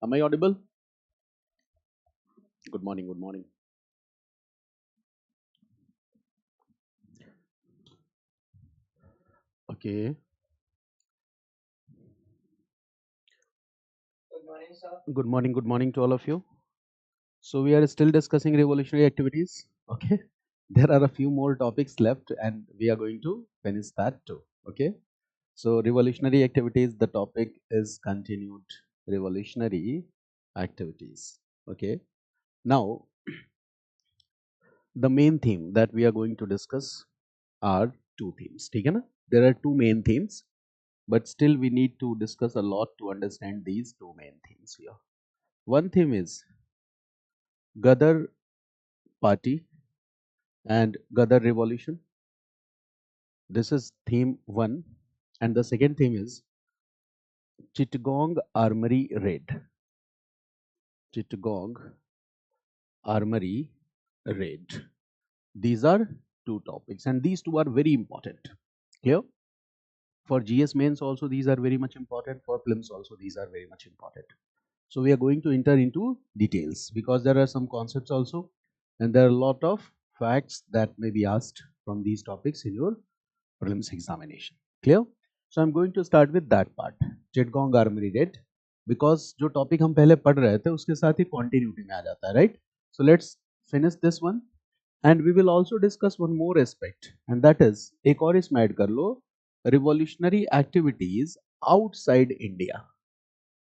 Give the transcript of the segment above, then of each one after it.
Am I audible? Good morning, good morning. Okay. Good morning to all of you. So we are still discussing revolutionary activities. Okay. There are a few more topics left and we are going to finish that too. Okay. So revolutionary activities, the topic is continued revolutionary activities. Okay. Now, the main theme that we are going to discuss are two themes. ठीक है ना? There are two main themes, but still we need to discuss a lot to understand these two main themes here. One theme is Gadar Party and Gadar Revolution. This is theme one, and the second theme is Chittagong Armory Raid. Chittagong Armory Raid. These are two topics, and these two are very important. Clear? For GS mains also these are very much important. For prelims also these are very much important. So we are going to enter into details because there are some concepts also, and there are a lot of facts that may be asked from these topics in your prelims examination. Clear? So I'm going to start with that part, Chittagong Armory Raid, because जो topic हम पहले पढ़ रहे थे उसके साथ ही continuity में आ जाता है, right? So let's finish this one, and we will also discuss one more aspect, and that is एक और इसमें ऐड कर लो revolutionary activities outside India.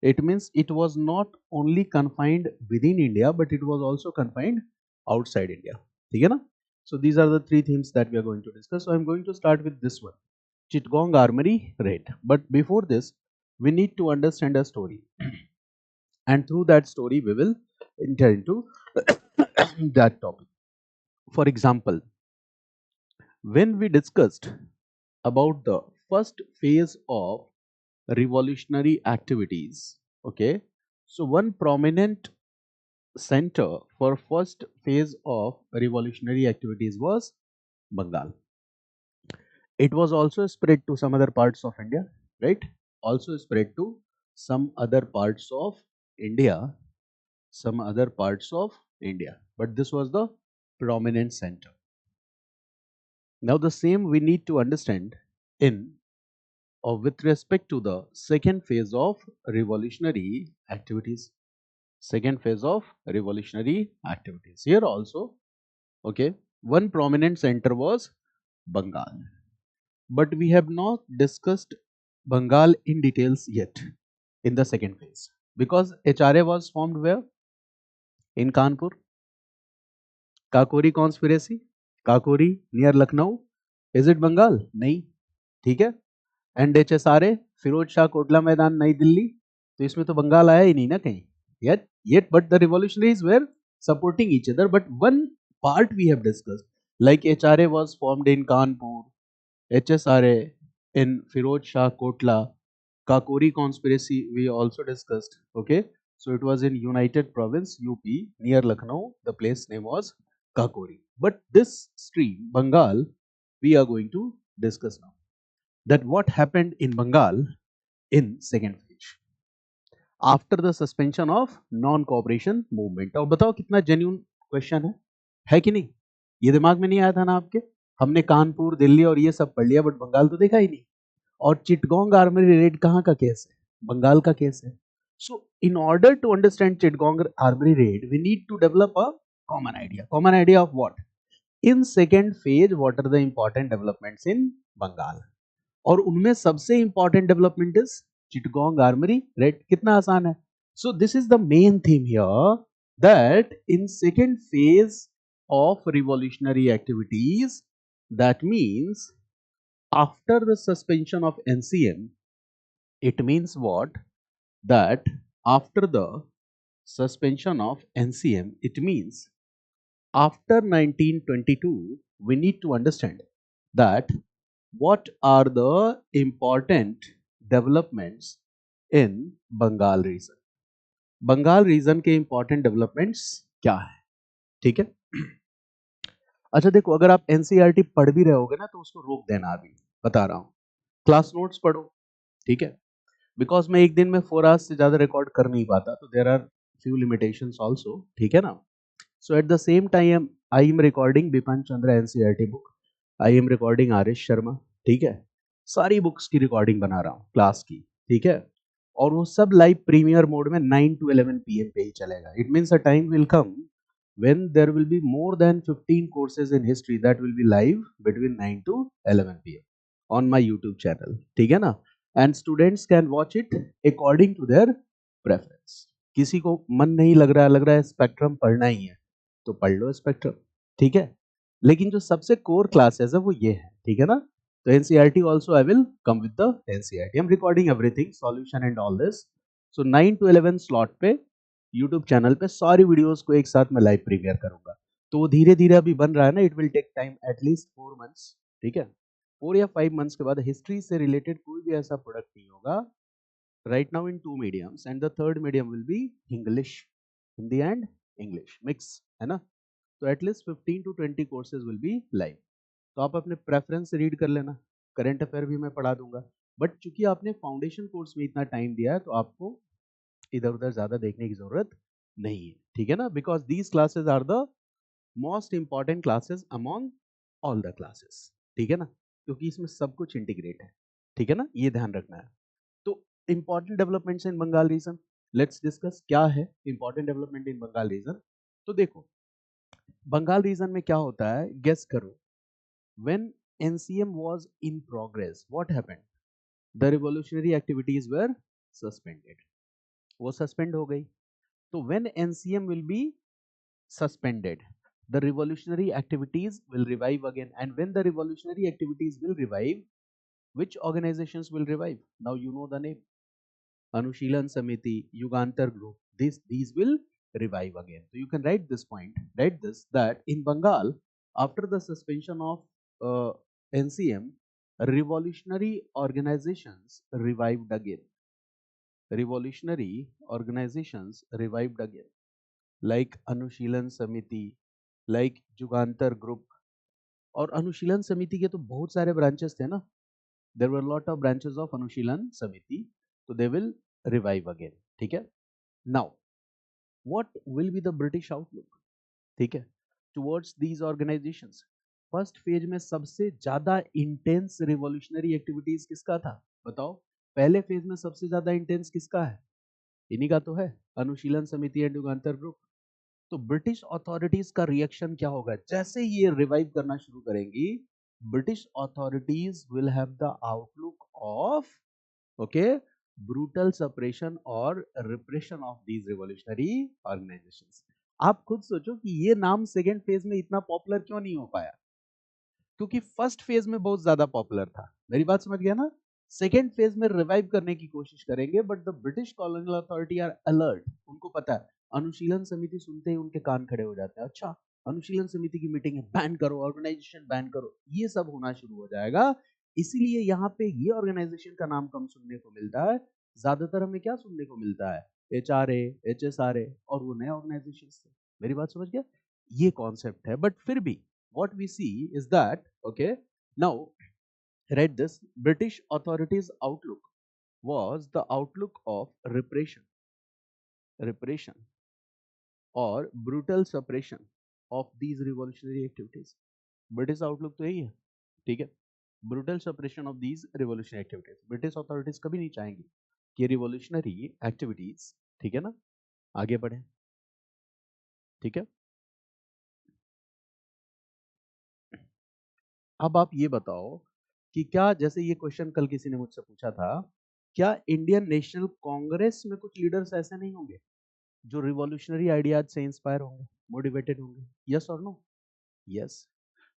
It means it was not only confined within India, but it was also confined outside India. ठीक है ना? So these are the three themes that we are going to discuss. So I'm going to start with this one, Chittagong Armory Raid. But before this, we need to understand a story, and through that story, we will enter into that topic. For example, when we discussed about the first phase of revolutionary activities, okay, so one prominent center for first phase of revolutionary activities was Bengal. It was also spread to some other parts of India, right? Also spread to some other parts of India, some other parts of India, but this was the prominent center. Now the same we need to understand in or with respect to the second phase of revolutionary activities. Second phase of revolutionary activities. Here also, okay, one prominent center was Bengal. But we have not discussed Bengal in details yet in the second phase. Because HRA was formed where? In Kanpur. Kakori conspiracy. Kakori near Lucknow. Is it Bengal? नहीं. ठीक है. And HSRA, Firoz Shah Kotla मैदान नई दिल्ली. तो इसमें तो बंगाल आया ही नहीं ना कहीं. Yet, but the revolutionaries were supporting each other. But one part we have discussed, like HRA was formed in Kanpur, HSRA in Firoz Shah Kotla, Kakori conspiracy we also discussed. Okay, so it was in United Province UP near Lucknow. The place name was Kakori. But this stream Bengal we are going to discuss now. That what happened in Bengal in second phase after the suspension of non-cooperation movement. और बताओ कितना genuine question है कि नहीं? ये दिमाग में नहीं आया था ना आपके? हमने कानपुर, दिल्ली और ये सब पढ़ लिया, बट बंगाल तो देखा ही नहीं. और चिटगोंग आर्मरी रेड कहाँ का केस है? बंगाल का केस है. So in order to understand Chittagong Armory Raid, we need to develop a common idea. Common idea of what? In second phase, what are the important developments in Bengal? और उनमें सबसे important development is Chittagong Armory Raid. कितना आसान है? So this is the main theme here, that in second phase of revolutionary activities, that means after the suspension of NCM, it means what? That after the suspension of NCM, it means after 1922, we need to understand that what are the important developments in Bengal region. Bengal region के important developments क्या है? ठीक है. अच्छा देखो, अगर आप NCERT पढ़ भी रहे होगे ना तो उसको रोक देना. अभी बता रहा हूं, क्लास नोट्स पढ़ो. ठीक है. बिकॉज मैं एक दिन में 4 hours से ज़्यादा रिकॉर्ड कर नहीं पाता, तो there are few limitations also, ठीक है ना. So at the same time I am recording Bipin Chandra NCERT book, I am recording R S Sharma, ठीक है. सारी बुक्स की रिकॉर्डिंग बना रहा हूँ क्लास की, ठीक है. और वो सब लाइव प्रीमियर मोड में 9 to 11 PM पे ही चलेगा. It means a time will come when there will be more than 15 courses in history that will be live between 9 to 11 PM on my YouTube channel, ठीक है ना. And students can watch it according to their preference. किसी को मन नहीं लग रहा है स्पेक्ट्रम पढ़ना ही है, तो पढ़ लो स्पेक्ट्रम, ठीक है. लेकिन जो सबसे कोर क्लासेस है वो ये है, ठीक है ना. तो NCERT also I will come with the NCERT. I am recording everything, solution and all this. So 9 to 11 slot पे यूट्यूब चैनल पे सारी वीडियोस को एक साथ में लाइव प्रीमियर करूंगा. तो वो धीरे धीरे अभी बन रहा है ना. It will take time at least 4 months, ठीक है. 4 या 5 months के बाद हिस्ट्री से रिलेटेड कोई भी ऐसा प्रोडक्ट नहीं होगा. Right now in 2 mediums and the third medium will be English, Hindi and English mix, है ना. तो at least 15 to 20 courses will be live. तो आप अपने प्रेफरेंस से रीड कर लेना. करंट अफेयर भी मैं पढ़ा दूंगा. बट चूंकि आपने फाउंडेशन कोर्स में इतना टाइम दिया है, तो आपको इधर उधर ज्यादा देखने की जरूरत नहीं है, ठीक है ना. Because these classes are the most important classes among all the classes, ठीक है ना. क्योंकि इसमें सब कुछ इंटीग्रेट है, ठीक है ना. ये ध्यान रखना है. तो important developments in Bengal region, let's discuss क्या है important development in Bengal region. तो देखो बंगाल रीजन में क्या होता है, गेस करो. When NCM was in progress, what happened? The revolutionary activities were suspended. वो सस्पेंड हो गई. तो when NCM will be suspended, the revolutionary activities will revive again. And when the revolutionary activities will revive, which organizations will revive? Now you know the name: Anushilan Samiti, Yugantar Group. These will revive again. So you can write this point, write this, that in Bengal, after the suspension of NCM, revolutionary organizations revived again. Revolutionary organizations revived again, like अनुशीलन समिति, like Jugantar group. और अनुशीलन समिति के तो बहुत सारे branches थे ना. There were lot of branches of Anushilan Samiti. तो दे विल रिवाइव अगेन, ठीक है. Now what will be the British outlook, ठीक है, towards these organisations. First phase में सबसे ज्यादा इंटेंस रिवॉल्यूशनरी एक्टिविटीज किसका था, बताओ. पहले फेज में सबसे ज्यादा इंटेंस किसका है? इन्हीं का तो है, अनुशीलन समिति एंड युगांतर ग्रुप. तो ब्रिटिश अथॉरिटीज का रिएक्शन क्या होगा जैसे ये रिवाइव करना शुरू करेंगी? British authorities will have the outlook of, okay, brutal suppression और repression of these revolutionary organisations. आप खुद सोचो कि ये नाम सेकेंड फेज में इतना पॉपुलर क्यों नहीं हो पाया? क्योंकि फर्स्ट फेज में बहुत ज्यादा पॉपुलर था. मेरी बात समझ गया ना. सेकेंड फेज में रिवाइव करने की कोशिश करेंगे, but the British colonial authority are alert. उनको पता है. अनुशीलन समिति सुनते ही उनके कान खड़े हो जाते हैं. अच्छा, अनुशीलन समिति की मीटिंग है, बैन करो, ऑर्गेनाइजेशन बैन करो, ये सब होना शुरू हो जाएगा. इसीलिए यहाँ पे ये ऑर्गेनाइजेशन का नाम कम सुनने को मिलता है. ज्यादातर हमें क्या सुनने को मिलता है? HRA, HSRA, और वो नए ऑर्गेनाइजेशन थे. मेरी बात समझ गया. ये कॉन्सेप्ट है. बट फिर भी what we see is that, okay, now read this: British authorities outlook was the outlook of repression or brutal suppression of these revolutionary activities. British outlook तो यही है, ठीक है. brutal suppression of these revolutionary activities. British authorities कभी नहीं चाहेंगी कि revolutionary activities, ठीक है ना, आगे बढ़े, ठीक है. अब आप ये बताओ कि क्या, जैसे ये क्वेश्चन कल किसी ने मुझसे पूछा था, क्या इंडियन नेशनल कांग्रेस में कुछ लीडर्स ऐसे नहीं होंगे जो रिवॉल्यूशनरी आइडियाज से इंस्पायर होंगे, मोटिवेटेड होंगे? यस और no? Yes.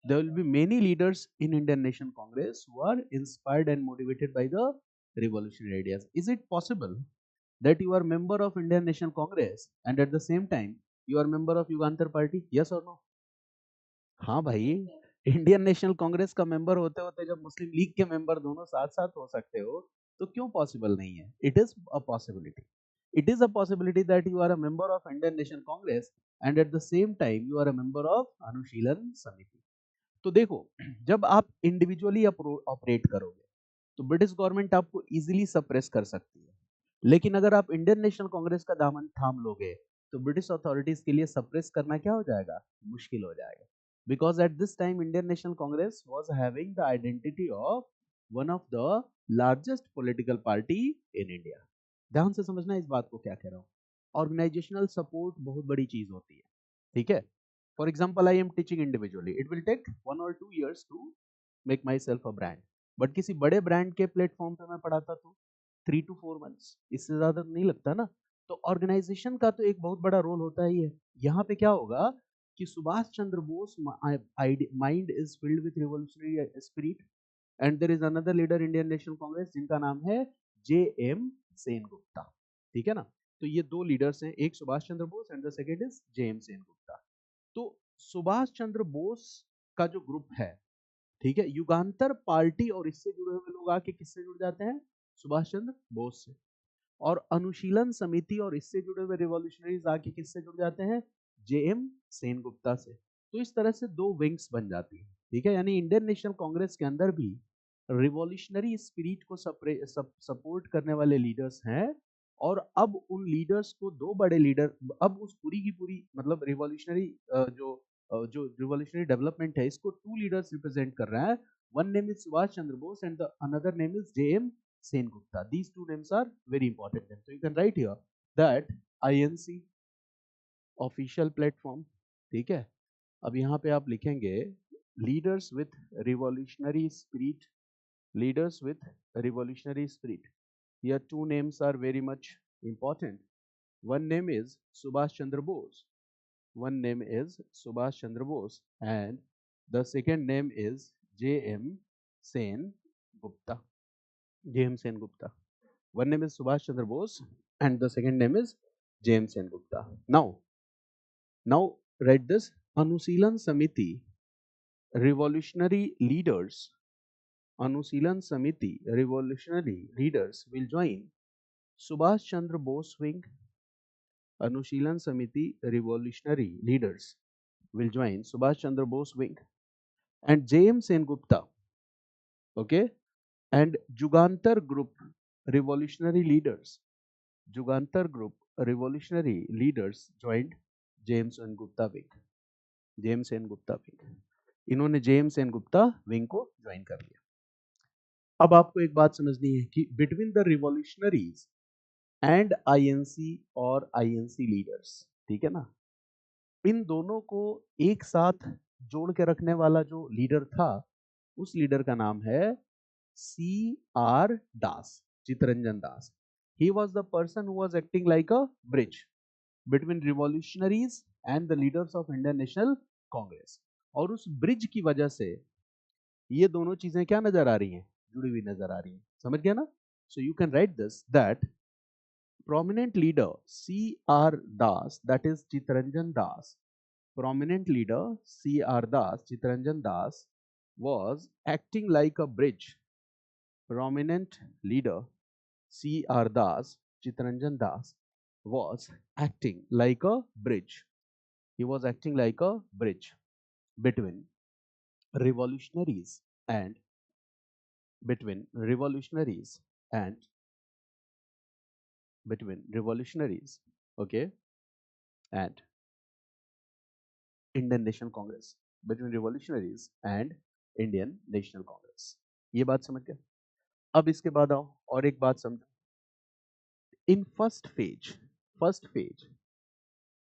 there will be many leaders in Indian National Congress who are inspired and motivated by the revolutionary ideas. Is it possible that you are member of Indian National Congress and at the same time you are member of Yugantar Party? Yes or no? हाँ भाई, Indian national Congress का member होते होते जब मुस्लिम league के member दोनों साथ साथ हो सकते हो, तो क्यों पॉसिबल नहीं है? It is a possibility. It is a possibility that you are a member of Indian national Congress and at the same time you are a member of Anushilan Samiti. तो देखो, जब आप इंडिविजुअली ऑपरेट करोगे तो ब्रिटिश गवर्नमेंट आपको easily suppress कर सकती है. लेकिन अगर आप इंडियन नेशनल कांग्रेस का दामन थाम लोगे तो ब्रिटिश अथॉरिटीज के लिए सप्रेस करना क्या हो जाएगा, मुश्किल हो जाएगा, because at this time Indian national Congress was having the identity of one of the largest political party in India. ध्यान से समझना इस बात को क्या कह रहा हूँ। ऑर्गेनाइजेशनल सपोर्ट बहुत बड़ी चीज होती है, ठीक है। For example I am teaching individually, it will take 1 or 2 years to make myself a brand, but किसी बड़े ब्रांड के प्लेटफॉर्म पे मैं पढ़ाता तो 3 to 4 months, इससे ज्यादा तो नहीं लगता ना। तो ऑर्गेनाइजेशन का तो एक बहुत बड़ा रोल होता ही है। यहाँ पे क्या होगा कि Subhash Chandra Bose mind is filled with revolutionary spirit, and there is another leader Indian national Congress जिनका नाम है जे एम सेन गुप्ता, ठीक है ना। तो ये दो लीडर्स हैं, एक Subhash Chandra Bose and the second is J M Sen Gupta. तो सुभाष चंद्र बोस का जो ग्रुप है, ठीक है, युगांतर पार्टी और इससे जुड़े हुए लोग आके किससे जुड़ जाते हैं, सुभाष चंद्र बोस से, और अनुशीलन समिति और इससे जुड़े हुए रिवॉल्यूशनरीज आके किससे जुड़ जाते हैं, जे एम सेन गुप्ता से। तो इस तरह से दो विंग्स बन जाती है, ठीक है। यानी इंडियन नेशनल कांग्रेस के अंदर भी रिवॉल्यूशनरी स्पिरिट को सपोर्ट करने वाले लीडर्स हैं, और अब उन लीडर्स को दो बड़े लीडर, अब उस पूरी की पूरी मतलब रिवॉल्यूशनरी जो रिवॉल्यूशनरी डेवलपमेंट है इसको टू लीडर्स रिप्रेजेंट कर रहा है। One name is Subhash Chandra Bose and the another name is J M Sen Gupta. These two names are very important names. So you can write here that INC official platform, ठीक है। अब यहाँ पे आप लिखेंगे leaders with revolutionary spirit, leaders with revolutionary spirit. Here two names are very much important. One name is Subhash Chandra Bose. One name is Subhash Chandra Bose, and the second name is J.M. Sen Gupta. J.M. Sen Gupta. One name is Subhash Chandra Bose and the second name is James N. Gupta. Now write this. Anusilan Samiti, revolutionary leaders. Anusilan Samiti, revolutionary leaders will join Subhash Chandra Bose wing. Anusilan Samiti, revolutionary leaders will join Subhash Chandra Bose wing, and James N. Gupta, okay, and Jugantar Group, revolutionary leaders. Jugantar Group revolutionary leaders joined James N Gupta wing, James N Gupta wing, इन्होंने James N Gupta wing को join कर लिया। अब आपको एक बात समझनी है कि between the revolutionaries and INC और आईएनसी लीडर्स, ठीक है ना, इन दोनों को एक साथ जोड़ के रखने वाला जो लीडर था उस लीडर का नाम है C R Das, Chittaranjan Das. He was the person who was acting like a bridge between revolutionaries and the leaders of Indian National Congress. और उस ब्रिज की वजह से ये दोनों चीजें क्या नजर आ रही हैं, जुड़ी हुई नजर आ रही हैं। समझ गया ना? So you can write this that prominent leader C.R. Das, that is Chittaranjan Das, prominent leader C.R. Das, Chittaranjan Das was acting like a bridge. Prominent leader C.R. Das, Chittaranjan Das, was acting like a bridge. He was acting like a bridge between revolutionaries and between revolutionaries and between revolutionaries, okay, and Indian National Congress. Between revolutionaries and Indian National Congress. ये बात समझ गए? अब इसके बाद आओ और एक बात समझो। In first phase,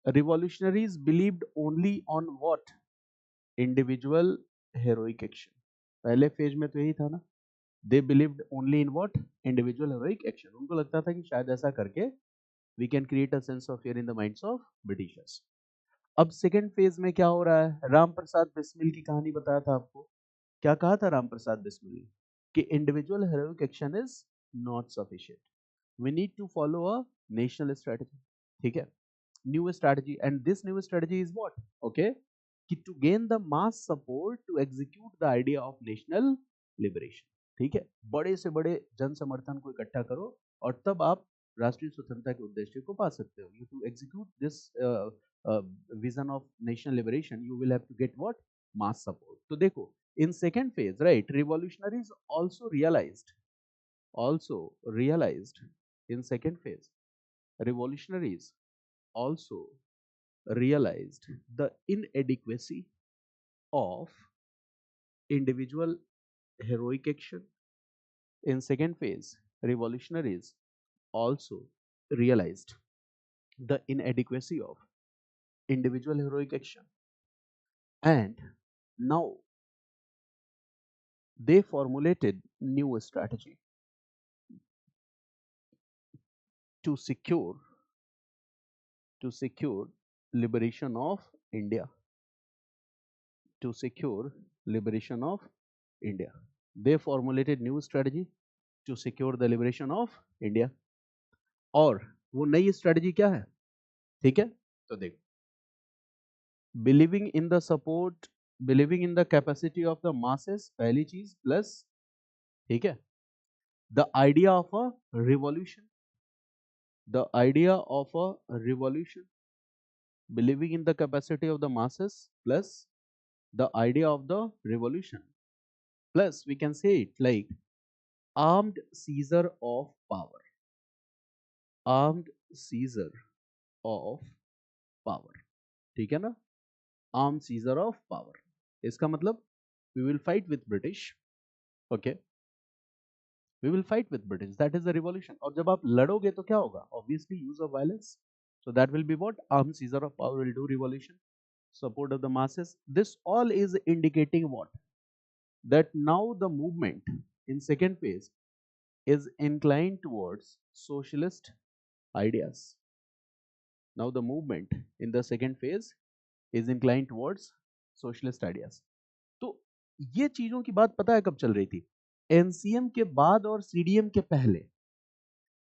revolutionaries believed only on what? Individual heroic action. पहले फेज में तो यही था ना, they believed only in what? Individual heroic action. उनको लगता था कि शायद ऐसा करके we can create a sense of fear in the minds of Britishers. अब सेकेंड फेज में क्या हो रहा है? राम प्रसाद बिस्मिल की कहानी बताया था आपको। क्या कहा था राम प्रसाद बिस्मिल ने? कि individual heroic action is not sufficient, we need to follow a national strategy, ठीक है, new strategy, and this new strategy is what? Okay, कि to gain the mass support to execute the idea of national liberation, ठीक है, बड़े से बड़े जन समर्थन को इकट्ठा करो और तब आप राष्ट्रीय स्वतंत्रता के उद्देश्य को पा सकते हो। You to execute this vision of national liberation, you will have to get what? Mass support. तो देखो, in second phase, right, revolutionaries also realized In second phase, revolutionaries also realized the inadequacy of individual heroic action. In second phase, revolutionaries also realized the inadequacy of individual heroic action, and now they formulated new strategy to secure liberation of India, to secure liberation of India. They formulated new strategy to secure the liberation of India. और वो नई strategy क्या है? ठीक है, तो देखो, believing in the support, believing in the capacity of the masses, पहली चीज, प्लस, ठीक है, the idea of a revolution, the idea of a revolution, believing in the capacity of the masses plus the idea of the revolution, plus we can say it like armed seizure of power, armed seizure of power, ठीक है ना, armed seizure of power, इसका मतलब we will fight with British, okay, we will fight with British, that is the revolution. और जब आप लड़ोगे तो क्या होगा? Obviously use of violence, so that will be what? Armed seizure of power will do revolution, support of the masses. This all is indicating what? That now the movement in second phase is inclined towards socialist ideas. Now the movement in the second phase is inclined towards socialist ideas. तो ये चीजों की बात पता है कब चल रही थी? एनसीएम के बाद और सीडीएम के पहले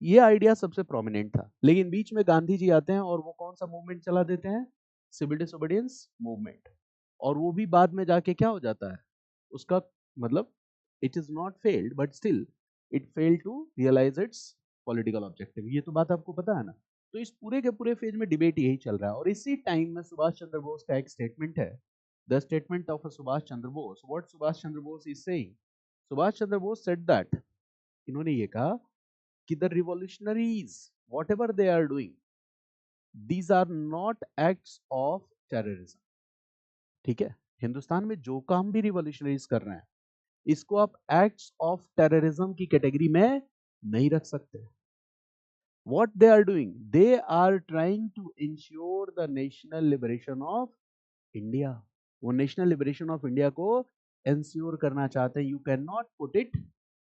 ये आइडिया सबसे प्रोमिनेंट था, लेकिन बीच में गांधी जी आते हैं और वो कौन सा मूवमेंट चला देते हैं? Civil disobedience movement. और वो भी बाद में जाके क्या हो जाता है? उसका मतलब it is not failed but still it failed to realise its political objective. ये तो बात आपको पता है ना। तो इस पूरे के पूरे फेज में डिबेट यही चल रहा है और इसी टाइम में सुभाष चंद्र बोस का एक स्टेटमेंट है, the statement of Subhash Chandra Bose. What Subhash Chandra Bose is saying? Subhash Chandra Bose said that, इन्होंने ये कहा कि the revolutionaries whatever they are doing, these are not acts of terrorism. ठीक है, हिंदुस्तान में जो काम भी रिवॉल्यूशनरीज कर रहे हैं इसको आप एक्ट्स ऑफ टेररिज्म की कैटेगरी में नहीं रख सकते। What they are doing, they are trying to ensure the national liberation of India. वो national liberation of India को ensure करना चाहते हैं। You cannot put it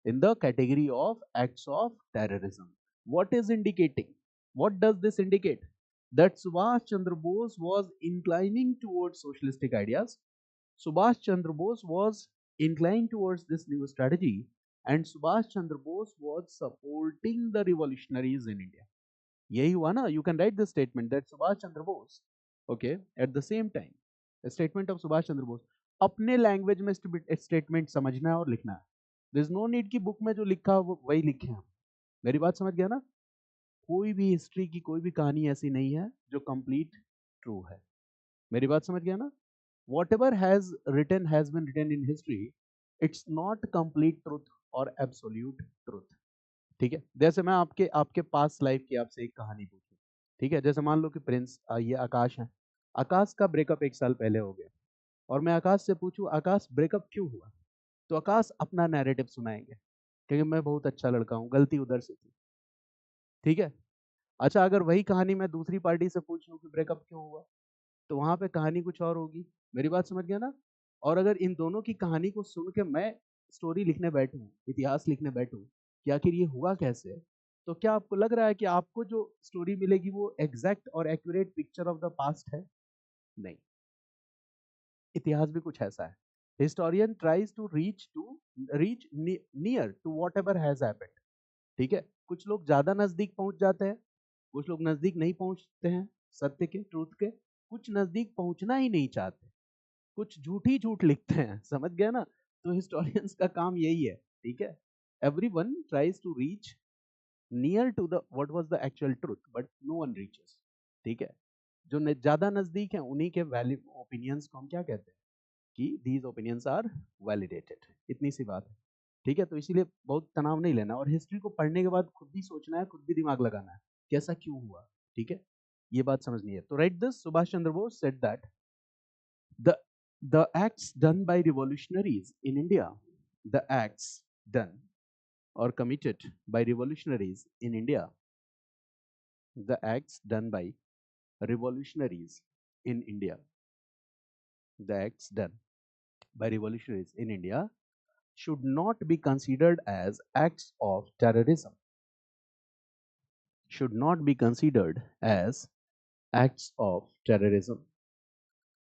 in the category of acts of terrorism. What is indicating? What does this indicate? That Subhash Chandra Bose was inclining towards socialistic ideas. Subhash Chandra Bose was inclined towards this new strategy, and Subhash Chandra Bose was supporting the revolutionaries in India. यही हुआ ना? You can write the statement that Subhash Chandra Bose, okay, at the same time, a statement of Subhash Chandra Bose, अपने language में statement समझना है और लिखना है। There is no need कि बुक में जो लिखा वो वही लिखे हम। मेरी बात समझ गया ना? कोई भी हिस्ट्री की कोई भी कहानी ऐसी नहीं है जो कंप्लीट ट्रू है। मेरी बात समझ गया ना? Whatever has been written in history, it's not complete truth or absolute truth. ठीक है, जैसे मैं आपके आपके पास लाइफ की आपसे एक कहानी पूछूं, ठीक है, जैसे मान लो कि प्रिंस ये आकाश है, आकाश का ब्रेकअप 1 साल पहले हो गया और मैं आकाश से पूछूं आकाश ब्रेकअप क्यों हुआ, तो आकाश अपना नैरेटिव सुनाएंगे क्योंकि मैं बहुत अच्छा लड़का हूँ, गलती उधर से थी। ठीक है, अच्छा अगर वही कहानी मैं दूसरी पार्टी से पूछ लूं कि ब्रेकअप क्यों हुआ, तो वहां पे कहानी कुछ और होगी। मेरी बात समझ गया ना? और अगर इन दोनों की कहानी को सुन के मैं स्टोरी लिखने बैठूं, इतिहास लिखने बैठूं कि आखिर ये हुआ कैसे, तो क्या आपको लग रहा है कि आपको जो स्टोरी मिलेगी वो एग्जैक्ट और accurate picture of the past है? नहीं, इतिहास भी कुछ ऐसा है। Historian tries to reach near to whatever has happened. ठीक है, कुछ लोग ज्यादा नजदीक पहुंच जाते हैं, कुछ लोग नजदीक नहीं पहुंचते हैं सत्य के, ट्रूथ के, कुछ नजदीक पहुंचना ही नहीं चाहते, कुछ झूठ ही झूठ लिखते हैं। समझ गया ना? तो हिस्टोरियंस का काम यही है। ठीक है, everyone tries to reach near to the what was the actual truth but no one reaches. ठीक है, जो ज्यादा नजदीक है उन्हीं के वैलिड ओपिनियंस को हम क्या कहते हैं कि दीज ओपिनियंस आर वैलिडेटेड। इतनी सी बात है। ठीक है, तो इसीलिए बहुत तनाव नहीं लेना, और हिस्ट्री को पढ़ने के बाद खुद भी सोचना है, खुद भी दिमाग लगाना है कि ऐसा क्यों हुआ, ठीक है, ये बात समझनी है। तो right this, Subhash Chandra Bose said that the the acts done by revolutionaries in India, the acts done or committed by revolutionaries in India, the acts done by revolutionaries in India, the acts done by revolutionaries in India should not be considered as acts of terrorism, should not be considered as acts of terrorism,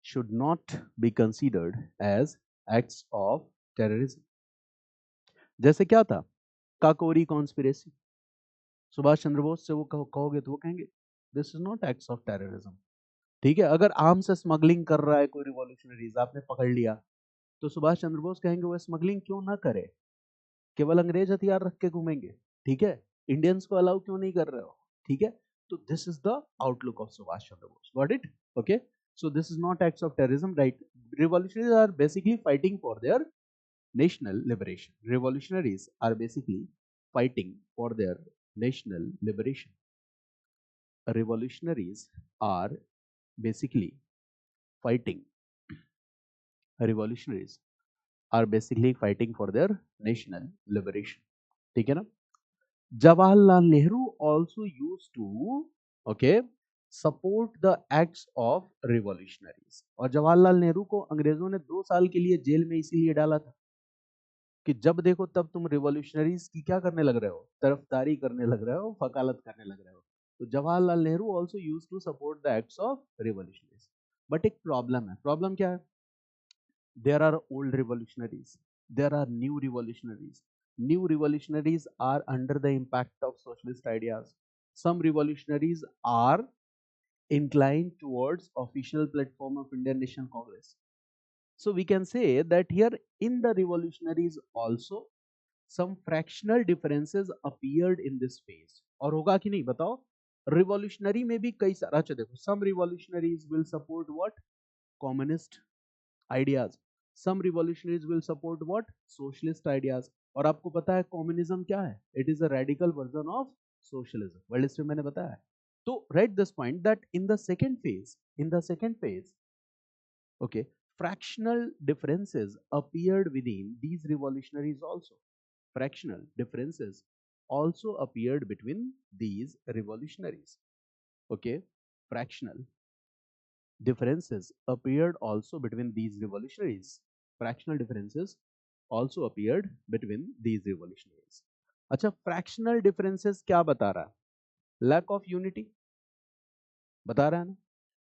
should not be considered as acts of terrorism. जैसे क्या था, Kakori conspiracy, Subhash Chandra Bose से वो कहोगे तो वो कहेंगे this is not acts of terrorism, ठीक है। अगर आर्म से स्मगलिंग कर रहा है कोई रिवॉल्यूशनरीज, आपने पकड़ लिया, तो सुभाष चंद्र बोस कहेंगे वो स्मगलिंग क्यों ना करे, केवल अंग्रेज हथियार रख के घूमेंगे, ठीक है, इंडियंस को अलाउ क्यों नहीं कर रहे हो, ठीक है। तो this is the outlook of Subhash Chandra Bose, got it, okay. So this is not acts of terrorism, right? Revolutionaries are basically fighting for their national liberation. Revolutionaries are basically fighting for their national liberation. Revolutionaries are basically fighting. Revolutionaries are basically fighting for their national liberation. ठीक है ना? Jawaharlal Nehru also used to, okay, support the acts of revolutionaries. और जवाहरलाल नेहरू को अंग्रेजों ने 2 साल के लिए जेल में इसीलिए डाला था कि जब देखो तब तुम रिवॉल्यूशनरीज की क्या करने लग रहे हो, तरफदारी करने लग रहे हो, वकालत करने लग रहे हो। तो Jawaharlal Nehru also use to support the acts of revolutionaries. But एक प्रॉब्लम है, प्रॉब्लम क्या है, there are old revolutionaries, there are new revolutionaries, new revolutionaries are under the impact of socialist ideas, some revolutionaries are inclined towards official platform of Indian National Congress. So we can say that here in the revolutionaries also some fractional differences appeared in this phase. और होगा कि नहीं बताओ, revolutionary में भी कई सारा, अच्छा देखो, some revolutionaries will support what, communist ideas, some revolutionaries will support what, socialist ideas। और आपको पता है कम्युनिज्म क्या है, it is a radical version of socialism, world history मैंने बताया है। तो right this point that in the second phase, in the second phase, okay, fractional differences appeared within these revolutionaries also. Fractional differences also appeared between these revolutionaries, okay, fractional differences appeared also between these revolutionaries, fractional differences also appeared between these revolutionaries। अच्छा, fractional differences क्या बता रहा है, lack of unity बता रहा है ना।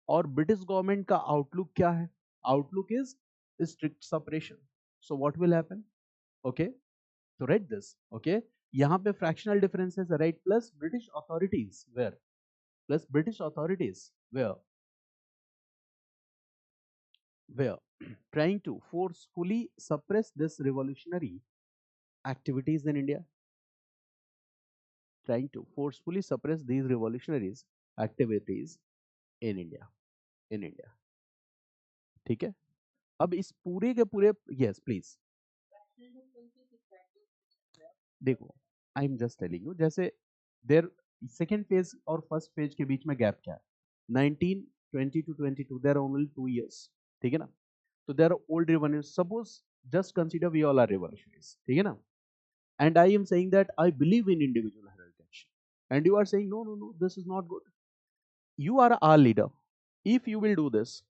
और ब्रिटिश गवर्नमेंट का आउटलुक क्या है, outlook is strict separation. So what will happen, okay, तो राइट दिस, ओके, यहाँ पे फ्रैक्शनल डिफरेंसेस है, right, plus British authorities were, plus British authorities were trying to forcefully suppress this revolutionary activities in India, trying to forcefully suppress these revolutionaries activities in India, in India, ठीक है। अब इस पूरे के पूरे, yes please, देखो, I am just telling you, जैसे देर second phase और फर्स्ट फेज के बीच में गैप क्या है, 1920 to 22, देर ओनली 2 years, ठीक है ना। तो there old revolution, suppose just consider we all are revolutionaries, ठीक है ना, and I am saying that I believe in individual heroic action, and you are saying no, no, no, this is not good. You are our leader. If you will do this,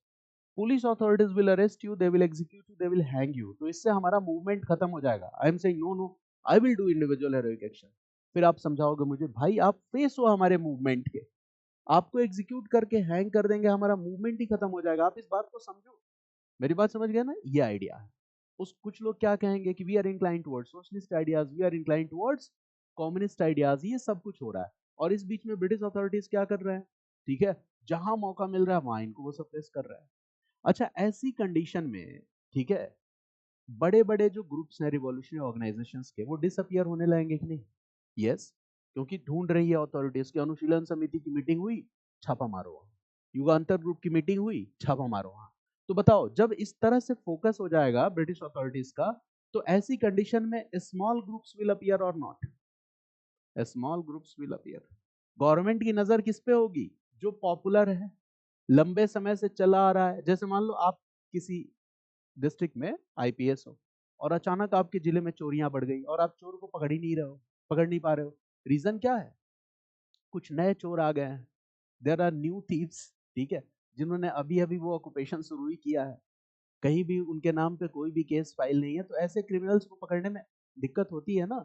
police authorities will arrest you, they will execute you, they will hang you, तो इससे हमारा movement खत्म हो जाएगा। I am saying no, no, I will do individual heroic action. फिर आप समझाओगे मुझे, भाई आप फेस हो हमारे मूवमेंट के, आपको एग्जीक्यूट करके हैंग कर देंगे, हमारा मूवमेंट ही खत्म हो जाएगा। आप इस बात को समझो, मेरी बात समझ गए ना, ये आइडिया है। उस कुछ लोग क्या कहेंगे कि we are incline towards socialist ideas, we are incline towards communist ideas, ये सब कुछ हो रहा है। और इस बीच में ब्रिटिश अथॉरिटीज क्या कर रहे हैं, ठीक है, जहां मौका मिल रहा है वहां इनको वो सप्रेस कर रहा है। अच्छा, ऐसी कंडीशन में, ठीक है, बड़े बड़े जो ग्रुप्स हैं रिवॉल्यूशनरी ऑर्गेनाइजेशंस के, वो डिसअपियर होने लगेंगे कि नहीं, यस, क्योंकि ढूंढ रही है अथॉरिटीज की। अनुशीलन समिति की मीटिंग हुई, छापा मारो वहां, युगांतर ग्रुप की मीटिंग हुई, छापा मारो वहां। तो बताओ, जब इस तरह से फोकस हो जाएगा ब्रिटिश अथॉरिटीज का, तो ऐसी कंडीशन में स्मॉल ग्रुप्स विल अपीयर और not, small groups will appear. Government की नजर किस पे होगी? जो पॉपुलर है, लंबे समय से चला आ रहा है। जैसे मान लो आप किसी डिस्ट्रिक्ट में आईपीएस हो और अचानक आपके जिले में चोरियां बढ़ गई और आप चोर को पकड़ ही नहीं रहे हो, पकड़ नहीं पा रहे हो। रीजन क्या है? कुछ नए चोर आ गए हैं, देयर आर न्यू थीव्स, ठीक है, जिन्होंने अभी अभी वो ऑक्यूपेशन शुरू ही किया है, कहीं भी उनके नाम पे कोई भी केस फाइल नहीं है, तो ऐसे क्रिमिनल्स को पकड़ने में दिक्कत होती है ना।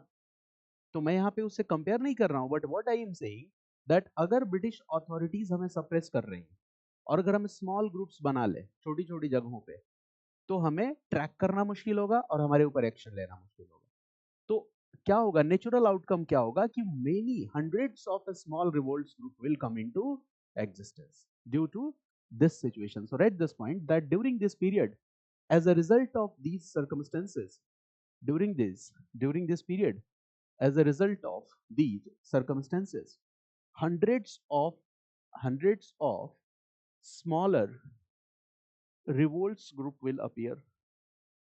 तो मैं यहाँ पे उससे कंपेयर नहीं कर रहा हूँ, but what I am saying that अगर ब्रिटिश अथॉरिटीज हमें सप्रेस कर रही हैं और अगर हम स्मॉल ग्रुप्स बना ले छोटी छोटी जगहों पे, तो हमें ट्रैक करना मुश्किल होगा और हमारे ऊपर एक्शन लेना मुश्किल होगा। तो क्या होगा, नेचुरल आउटकम क्या होगा कि many hundreds of small revolts group will come into existence due to this situation. So at this point that during this period, as a result of these circumstances, during this period, as a result of these circumstances, hundreds of hundreds of smaller revolts group will appear.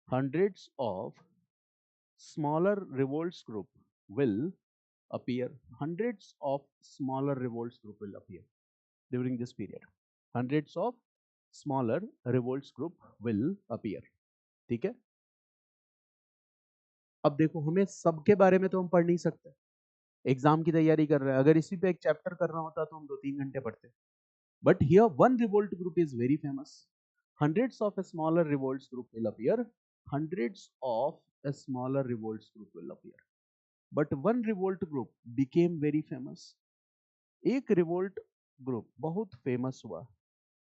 Hundreds of smaller revolts group will appear. Hundreds of smaller revolts group will appear during this period. Hundreds of smaller revolts group will appear. ठीक है। अब देखो, हमें सबके बारे में तो हम पढ़ नहीं सकते, एग्जाम की तैयारी कर रहे हैं, अगर इसी पे एक चैप्टर करना होता तो हम 2-3 घंटे पढ़ते। But here one revolt group is very famous. Hundreds of smaller revolts group will appear. Hundreds of smaller revolts group will appear. But one revolt group became very famous. एक रिवोल्ट ग्रुप बहुत famous हुआ,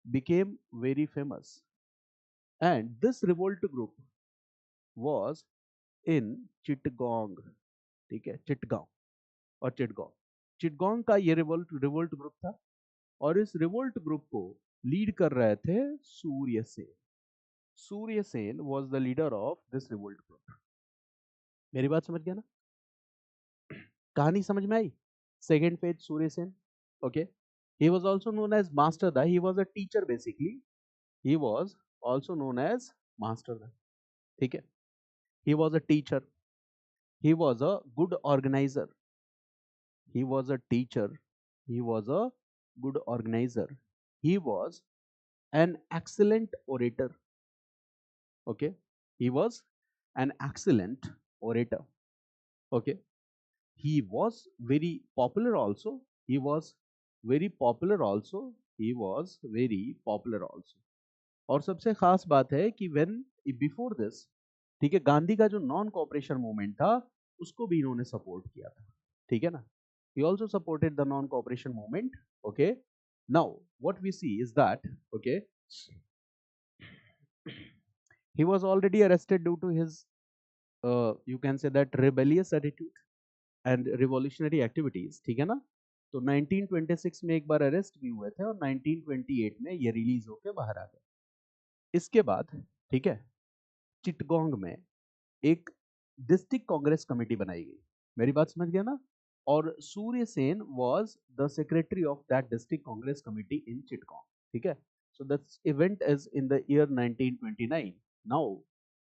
became very famous, and this revolt group was in Chittagong. ठीक है, चिटगांव और चिटगोंग, चिटगोंग का ये revolt group था और इस रिवोल्ट ग्रुप को लीड कर रहे थे Surya Sen. Surya Sen was the leader of this revolt group. मेरी बात समझ गया ना? कहानी समझ में आई? Second phase Surya Sen. Okay. He was also known as Master Da. He was a teacher basically. He was also known as Master Da. ठीक है. He was a teacher. He was a good organizer. He was a teacher. He was a good organizer. He was an excellent orator. Okay. He was an excellent orator. Okay. He was very popular also. He was very popular also. He was very popular also. और सबसे खास बात है कि when before this, ठीक है, गांधी का जो नॉन कोऑपरेशन मूवमेंट था उसको भी इन्होंने सपोर्ट किया था. ठीक है ना? He also supported the non cooperation movement. Okay. Now what we see is that, okay, he was already arrested due to his you can say that rebellious attitude and revolutionary activities. ठीक है ना? तो 1926 में एक बार arrest भी हुए थे और 1928 में ये रिलीज होकर बाहर आ गए. इसके बाद, ठीक है, चिटगोंग में एक डिस्ट्रिक्ट कांग्रेस कमेटी बनाई गई. मेरी बात समझ गया ना? और Surya Sen was the secretary of that district Congress committee in Chittagong. ठीक है. So that event is in the year 1929. Now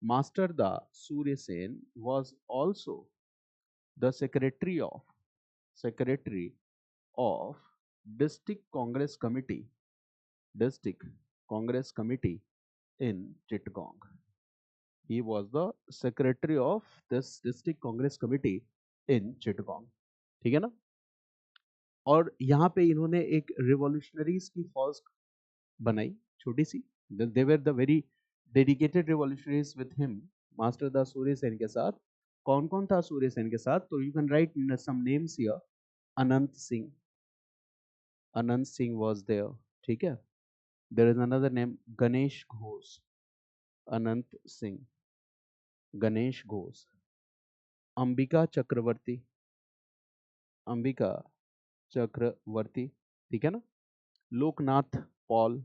master da Surya Sen was also the secretary of district congress committee in Chittagong. He was the secretary of this district congress committee in Chittagong. ठीक है ना? और यहाँ पे इन्होंने एक रिवॉल्यूशनरीज की फौज बनाई, छोटी सी. They were the very dedicated revolutionaries with him, master da Surya Sen के साथ. कौन कौन था सूर्य सेन के साथ? तो you can write some names here. Anant Singh, Anant Singh was there. ठीक है. There is another name, Ganesh Ghosh. Anant Singh, Ganesh Ghosh. Ambika चक्रवर्ती, अंबिका चक्रवर्ती. ठीक है ना? Loknath Paul,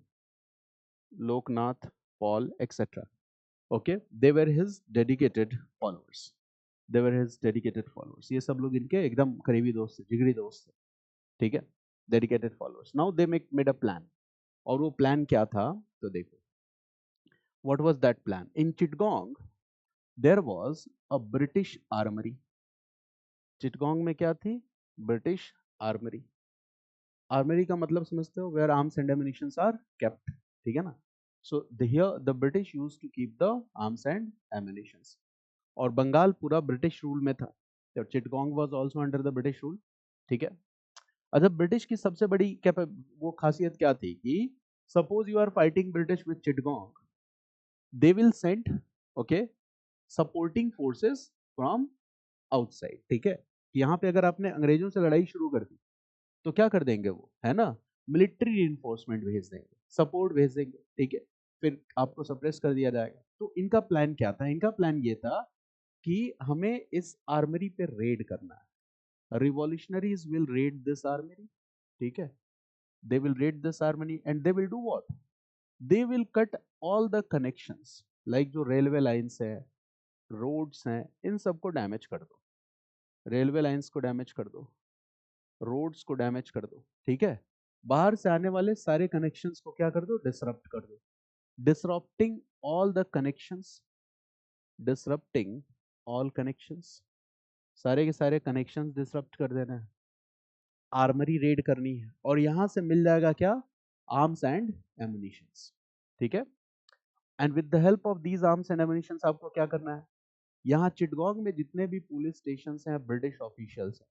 Loknath Paul etcetera. Okay. दे वर हिज डेडिकेटेड फॉलोअर्स, दे वर हिज डेडिकेटेड फॉलोअर्स. ये सब लोग इनके एकदम करीबी दोस्त थे, जिगरी दोस्त थे. ठीक है. Dedicated followers. Now they made a plan. और वो प्लान क्या था? तो देखो, what was that plan? In Chittagong, there was a British armoury. Chittagong में क्या थी? British armoury. आर्मरी का मतलब समझते हो? Where arms and ammunitions are kept, ठीक है ना? So here the British used to keep the arms and ammunitions. और बंगाल पूरा ब्रिटिश रूल में था। Chittagong was also under the British rule, ठीक है। अच्छा, ब्रिटिश की सबसे बड़ी वो खासियत क्या थी कि suppose you are fighting British with Chittagong, they will send, okay, supporting forces from outside, ठीक है। यहाँ पे अगर आपने अंग्रेजों से लड़ाई शुरू कर दी तो क्या कर देंगे वो, है ना, मिलिट्री रिइंफोर्समेंट भेज देंगे, सपोर्ट भेज देंगे, ठीक है। फिर आपको सप्रेस कर दिया जाएगा। तो इनका प्लान क्या था? इनका प्लान ये था कि हमें इस आर्मरी पे रेड करना है। Revolutionaries will read this armoury, ठीक है। They will read this armoury and they will do what? They will cut all the connections, like जो रेलवे लाइंस है, रोड्स हैं, इन सबको डैमेज कर दो। रेलवे लाइंस को डैमेज कर दो, रोड्स को डैमेज कर दो, ठीक है। बाहर से आने वाले सारे कनेक्शंस को क्या कर दो? डिसरप्ट कर दो। Disrupting all the connections, disrupting all connections, सारे के सारे कनेक्शंस डिसरप्ट कर देना है। आर्मरी रेड करनी है और यहां से मिल जाएगा क्या? आर्म्स एंड एमुनिशंस, ठीक है। And with the help of these arms and ammunitions आपको क्या करना है? यहाँ चिटगोंग में जितने भी पुलिस स्टेशन हैं, ब्रिटिश ऑफिशियल्स हैं,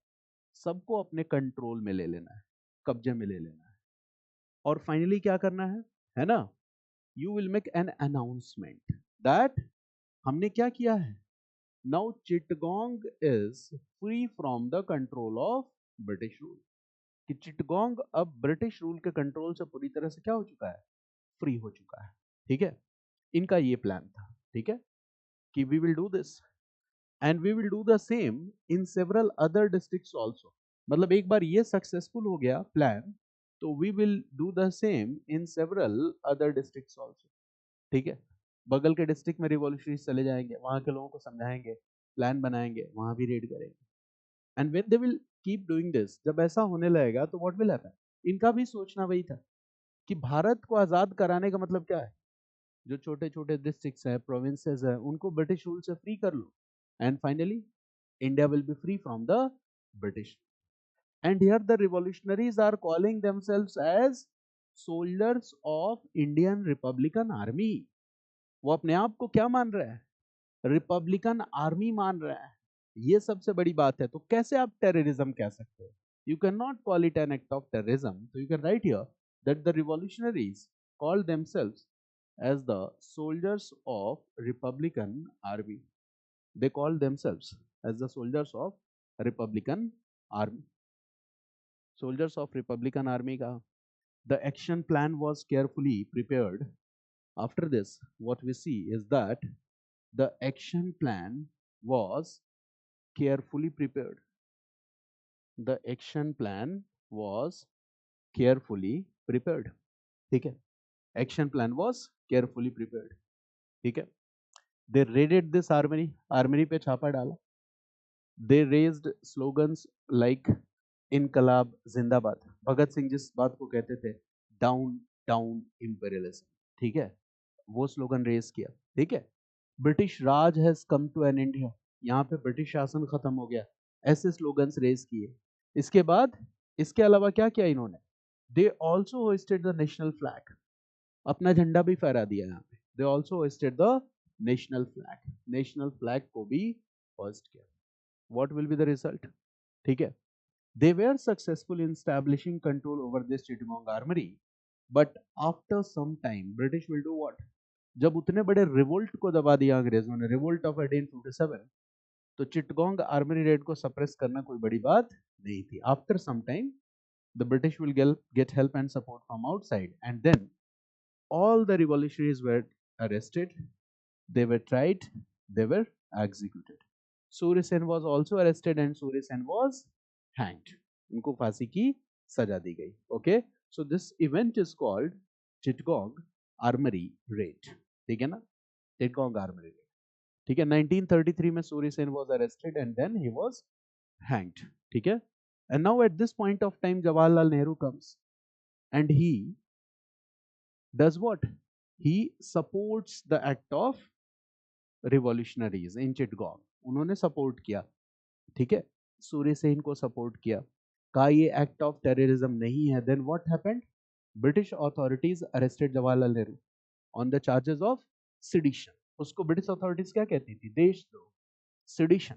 सबको अपने कंट्रोल में ले लेना है, कब्जे में ले लेना है। और फाइनली क्या करना है ना? You will make an announcement that हमने क्या किया है? Now Chittagong is free from the control of British rule. कि चिटगोंग अब ब्रिटिश रूल के कंट्रोल से पूरी तरह से क्या हो चुका है? फ्री हो चुका है, ठीक है। इनका ये प्लान था, ठीक है, कि we will do this and we will do the same in several other districts also. मतलब एक बार ये सक्सेसफुल हो गया प्लान, तो we will do the same in several other districts also, ठीक है। बगल के डिस्ट्रिक्ट में रिवॉल्यूशनरीज चले जाएंगे, वहां के लोगों को समझाएंगे, प्लान बनाएंगे, वहां भी रेड करेंगे। And when they will keep doing this, जब ऐसा होने लगेगा तो व्हाट विल हैपन? इनका भी सोचना वही था कि भारत को आजाद कराने का मतलब क्या है? जो छोटे छोटे डिस्ट्रिक्ट्स हैं, प्रोविंसेस हैं, उनको ब्रिटिश रूल से फ्री कर लो and finally India will be free from the British. And here the revolutionaries are calling themselves as soldiers of Indian Republican Army. वो अपने आप को क्या मान रहा है? रिपब्लिकन आर्मी मान रहा है। ये सबसे बड़ी बात है। तो कैसे आप टेररिज्म कह सकते हो? You cannot call it an act of terrorism. So you can write here that the revolutionaries called themselves as the soldiers of Republican Army. They called themselves as the soldiers of Republican Army. Soldiers of Republican Army का the action plan was carefully prepared. After this, what we see is that the action plan was carefully prepared. The action plan was carefully prepared. ठीक है? Action plan was carefully prepared. ठीक है? They raided this armory. Armory पे छापा डाला. They raised slogans like इनकलाब जिंदाबाद। भगत सिंह जिस बात को कहते थे, डाउन डाउन इंपीरियलिज्म, ठीक है, वो स्लोगन रेज किया, ठीक है। British Raj has come to an end here, यहाँ पे ब्रिटिश शासन खत्म हो गया, ऐसे स्लोगन्स रेज किए। इसके बाद इसके अलावा क्या किया इन्होंने? They also hosted the national flag, अपना झंडा भी फहरा दिया यहाँ पे। They also hosted the national flag, national flag को भी होस्ट किया। What will be the result? ठीक है, they were successful in establishing control over this Chittagong armory, but after some time British will do what? जब उतने बड़े revolt को दबा दिया अंग्रेजों ने, रिवोल्ट ऑफ 1857, तो चिटगोंग आर्मरी रेड को सप्रेस करना कोई बड़ी बात नहीं थी। After some time the British will get help and support from outside, and then all the revolutionaries were arrested, they were tried, they were executed. Surya Sen was also arrested and Surya Sen was hanged. उनको फांसी की सजा दी गई। Okay, so this event is called Chittagong armoury red, ठीक है ना? Chittagong armoury red, ठीक है। 1933 में Surya Sen was arrested and then he was hanged, ठीक है। And now at this point of time Jawaharlal Nehru comes and he does what? He supports the act of revolutionaries in Chittagong, उन्होंने support किया, ठीक है, सूर्य सेन को सपोर्ट किया, कहा ये एक्ट ऑफ टेररिज्म नहीं है। Then what happened, British authorities arrested Jawaharlal Nehru on the charges of sedition. उसको ब्रिटिश अथॉरिटीज क्या कहती थी, देशद्रोह, सिडिशन।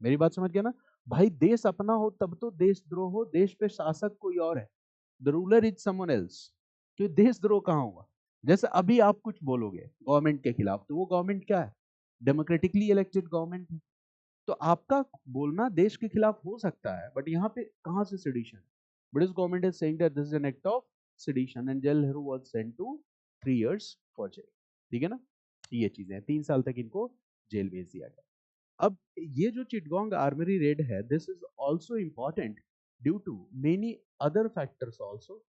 मेरी बात समझ गया ना भाई, देश अपना हो तब तो देशद्रोह हो, देश पे शासक कोई और है, the ruler is someone else, तो देशद्रोह कहाँ हुआ। जैसे अभी आप कुछ बोलोगे गवर्नमेंट के खिलाफ, तो वो गवर्नमेंट क्या है, डेमोक्रेटिकली इलेक्टेड गवर्नमेंट है, तो आपका बोलना देश के खिलाफ हो सकता है, बट यहाँ पे कहाँ से sedition, British government is saying that this is an act of sedition and Jawaharlal Nehru was sent to 3 years for jail, ठीक है ना। ये चीजें 3 साल तक इनको जेल भेज दिया गया। अब ये जो चिटगोंग आर्मरी रेड है, this is also important due to many other factors also.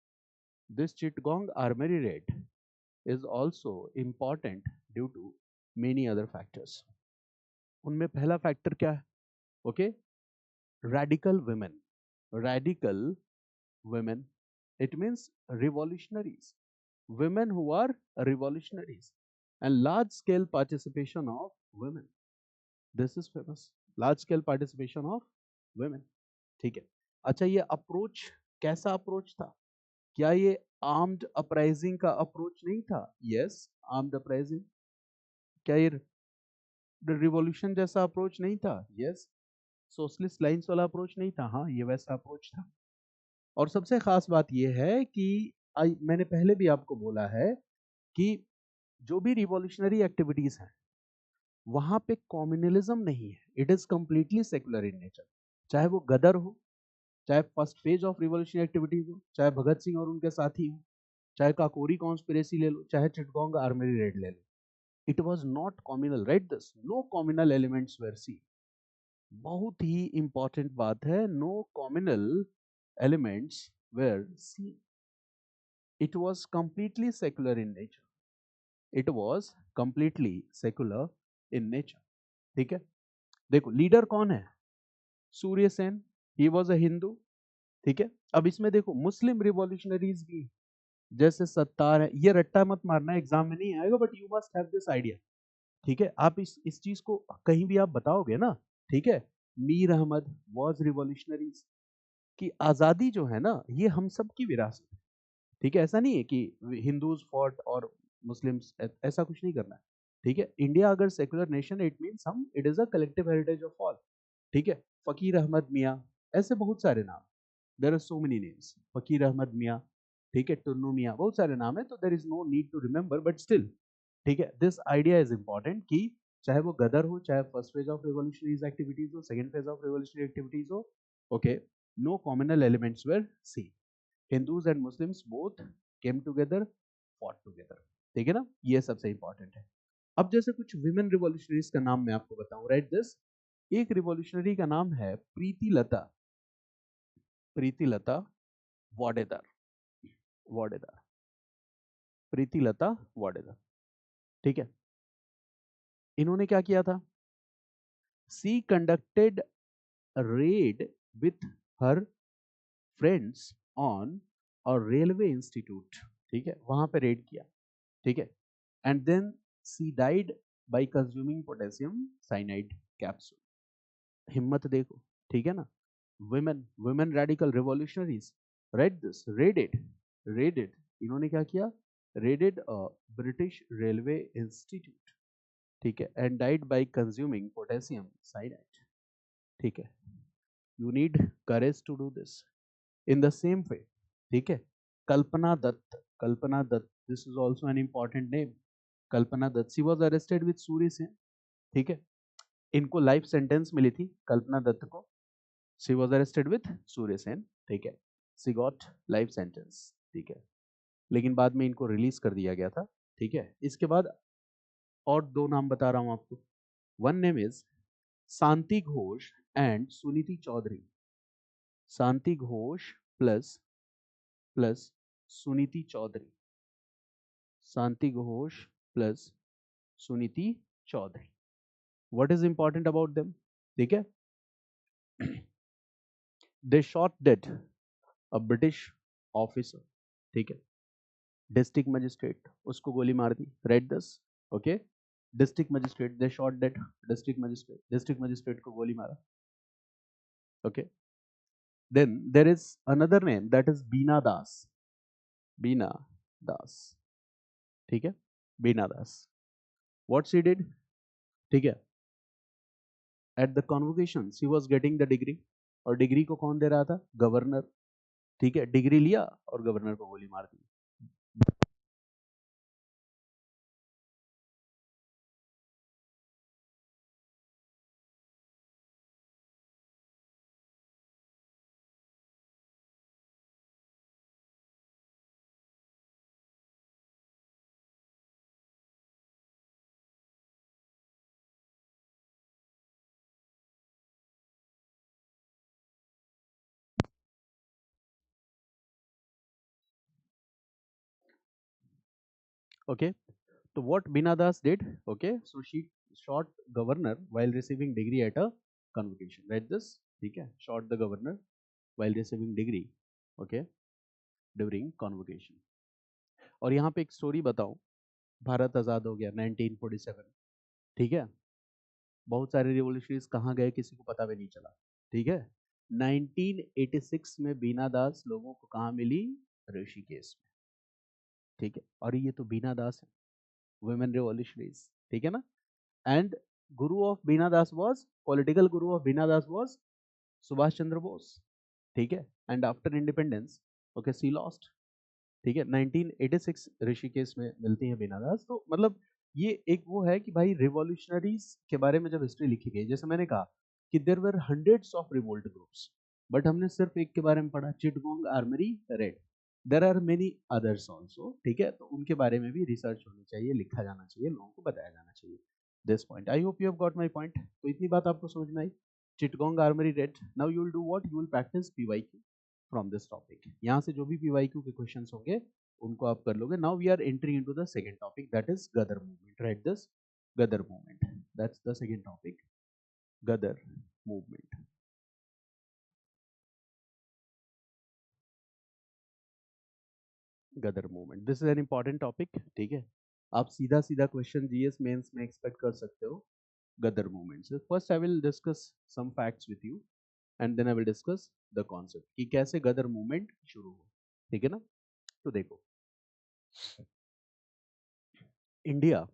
This Chittagong armoury raid is also important due to many other factors. उनमें पहला फैक्टर क्या है, okay, radical women, radical women, it means revolutionaries, women who are revolutionaries, and large scale participation of women, this is famous, large scale participation of women, ठीक है। अच्छा, ये approach कैसा approach था, क्या ये आर्म्ड अपराइजिंग का अप्रोच नहीं था, यस, आर्म्ड अपराइजिंग, क्या ये रिवॉल्यूशन जैसा अप्रोच नहीं था, यस, सोशलिस्ट लाइंस वाला अप्रोच नहीं था, हाँ ये वैसा अप्रोच था। और सबसे खास बात यह है कि मैंने पहले भी आपको बोला है कि जो भी रिवॉल्यूशनरी एक्टिविटीज हैं वहां पे कॉम्युनलिज्म नहीं है, it is completely secular in nature. चाहे वो गदर हो, चाहे first phase of revolutionary activities हो, चाहे भगत सिंह और उनके साथी हो, चाहे काकोरी कॉन्स्पिरेसी ले लो, चाहे चिटगोंग आर्मरी रेड ले लो, it was not communal, right, this no communal elements were see, बहुत ही इंपॉर्टेंट बात है, no communal elements were see, it was completely secular in nature, it was completely secular in nature, ठीक है। देखो leader कौन है, Surya Sen, he was a Hindu, ठीक है। अब इसमें देखो मुस्लिम रिवॉल्यूशनरीज भी, जैसे सत्तार है, ये रट्टा मत मारना, एग्जाम में नहीं आएगा, but you must have this idea, ठीक है। आप इस चीज को कहीं भी आप बताओगे ना, ठीक है, मीर अहमद वाज रिवॉल्यूशनरीज, कि आजादी जो है ना ये हम सब की विरासत है, ठीक है, ऐसा नहीं है कि हिंदूज फॉट और मुस्लिम्स, ऐसा कुछ नहीं करना है, ठीक है। इंडिया अगर सेकुलर नेशन, इट मींस हम, it is a collective heritage of all, ठीक है। फकीर अहमद मियाँ, ऐसे बहुत सारे नाम, there are so many names, Fakir Ahmed मियाँ, ठीक है, टुन्नू मियाँ, बहुत सारे नाम है, तो there is no need to remember, but still, ठीक है, दिस आइडिया इज इंपॉर्टेंट कि चाहे वो गदर हो, चाहे first phase of revolutionary activities हो, second phase of revolutionary activities हो, okay, no communal elements were see, Hindus and Muslims both came together, fought together, ठीक है ना, ये सबसे इंपॉर्टेंट है। अब जैसे कुछ विमेन रिवॉल्यूशनरीज का नाम मैं आपको बताऊं, राइट दिस, एक रिवॉल्यूशनरी का नाम है प्रीति लता, प्रीति लता वाडेदार, वाडेदार, प्रीति लता वाडेदार, ठीक है। इन्होंने क्या किया था, she conducted raid with her friends on our railway institute, ठीक है, वहां पे रेड किया, ठीक है, and then she died by consuming potassium cyanide capsule, हिम्मत देखो, ठीक है ना। women, women radical revolutionaries, read this, raided, इन्होंने क्या किया, raided a British Railway Institute, ठीक है, and died by consuming potassium cyanide, ठीक है। You need courage to do this. In the same way, ठीक है, कल्पना दत्त, कल्पना Dutt, this is also an important name, Kalpana Dutt, she was arrested with Surya Sen, ठीक है, इनको life sentence मिली थी कल्पना दत्त को, she was arrested with Surya Sen, ठीक है, she got life sentence, ठीक है, लेकिन बाद में इनको रिलीज कर दिया गया था, ठीक है। इसके बाद और दो नाम बता रहा हूं आपको, one name is Shanti Ghosh and Suniti Chaudhary, Shanti Ghosh plus plus Suniti Chaudhary, Shanti Ghosh plus Suniti Chaudhary, what is important about them, ठीक है, they shot dead a British officer, ठीक है, डिस्ट्रिक्ट मजिस्ट्रेट, उसको गोली मार दी, right this, okay, District magistrate, they shot that district magistrate. District magistrate को गोली मारा. Okay. Then there is another name, that is Beena Das. Beena Das. ठीक है. Beena Das. What she did? ठीक है. At the convocation she was getting the degree. और degree को कौन दे रहा था? गवर्नर. ठीक है. डिग्री लिया और गवर्नर को गोली मार दी. Okay. So what Beena Das did? Okay. So she shot governor while receiving degree at a convocation. Right this? ठीक है. Shot the governor while receiving degree. Okay. During convocation. और यहाँ पे एक स्टोरी बताऊं. भारत आजाद हो गया 1947. ठीक है. बहुत सारे रिवोल्यूशनरीज कहाँ गए किसी को पता भी नहीं चला. ठीक है. 1986 में बीना दास लोगों को कहाँ मिली? ऋषिकेश में. ठीक है. और ये तो बीना दास है. Women revolutionaries. ठीक है ना. And guru of Bina Das was, political guru of Bina Das was Subhash Chandra Bose. ठीक है. And after independence okay she lost. ठीक है. 1986 ऋषिकेश में मिलती है बीना दास. तो मतलब ये एक वो है कि भाई रिवॉल्यूशनरीज के बारे में जब हिस्ट्री लिखी गई, जैसे मैंने कहा कि there were hundreds of revolt groups, but हमने सिर्फ एक के बारे में पढ़ा, Chittagong armoury raid. There are many others also. ठीक है. तो उनके बारे में भी रिसर्च होनी चाहिए, लिखा जाना चाहिए, लोगों को बताया जाना चाहिए. This point I hope you have got my point. तो इतनी बात आपको समझ में आई. Chittagong armoury raid. Now you will do what? You will practice PYQ from this topic. यहाँ से जो भी पीवाईक्यू के क्वेश्चंस होंगे उनको आप कर लोगे. Now we are entering into the second topic, that is Ghadar movement. Right this Ghadar movement. That's the second topic, Ghadar movement. Ghadar movement, this is an important topic. ठीक है. आप सीधा सीधा क्वेश्चन जीएस मेंस में एक्सपेक्ट कर सकते हो गदर मूवमेंट से. First I will discuss some facts with you and then I will discuss the concept कि कैसे गदर मूवमेंट शुरू हुआ. ठीक है ना. तो देखो, इंडिया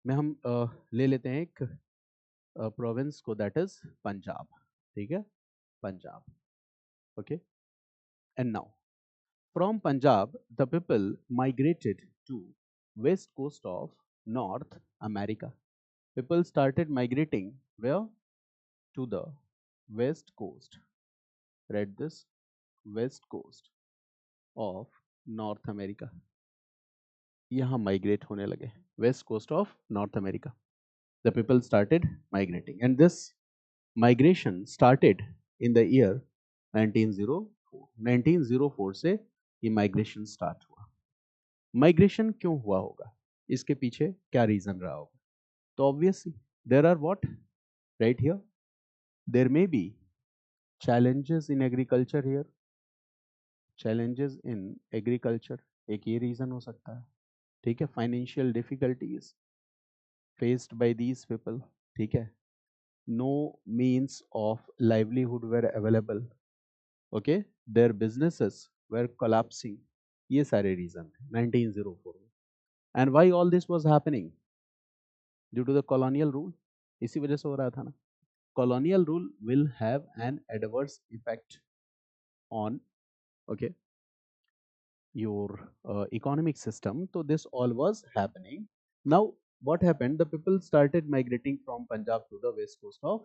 में हम ले लेते हैं एक प्रोविंस को, दैट इज पंजाब. ठीक है. Punjab. Okay. And now from Punjab the people migrated to west coast of North America. People started migrating where? To the west coast. Read this, west coast of North America. यहाँ migrate होने लगे. West coast of North America. The people started migrating, and this migration started in the year 1904. 1904 से ये migration start हुआ. Migration क्यों हुआ होगा? इसके पीछे क्या रीजन रहा होगा? तो obviously there are what? Right here there may be challenges in agriculture here. Challenges in agriculture एक ये रीजन हो सकता है. ठीक है. Financial difficulties faced by these people. ठीक है. No means of livelihood were available. Okay. Their businesses were collapsing. ये सारे रीजन थे 1904 में. And why all this was happening? Due to the colonial rule. इसी वजह से हो रहा था ना. Colonial rule will have an adverse effect on, okay, your economic system. So this all was happening. Now what happened? The people started migrating from Punjab to the west coast of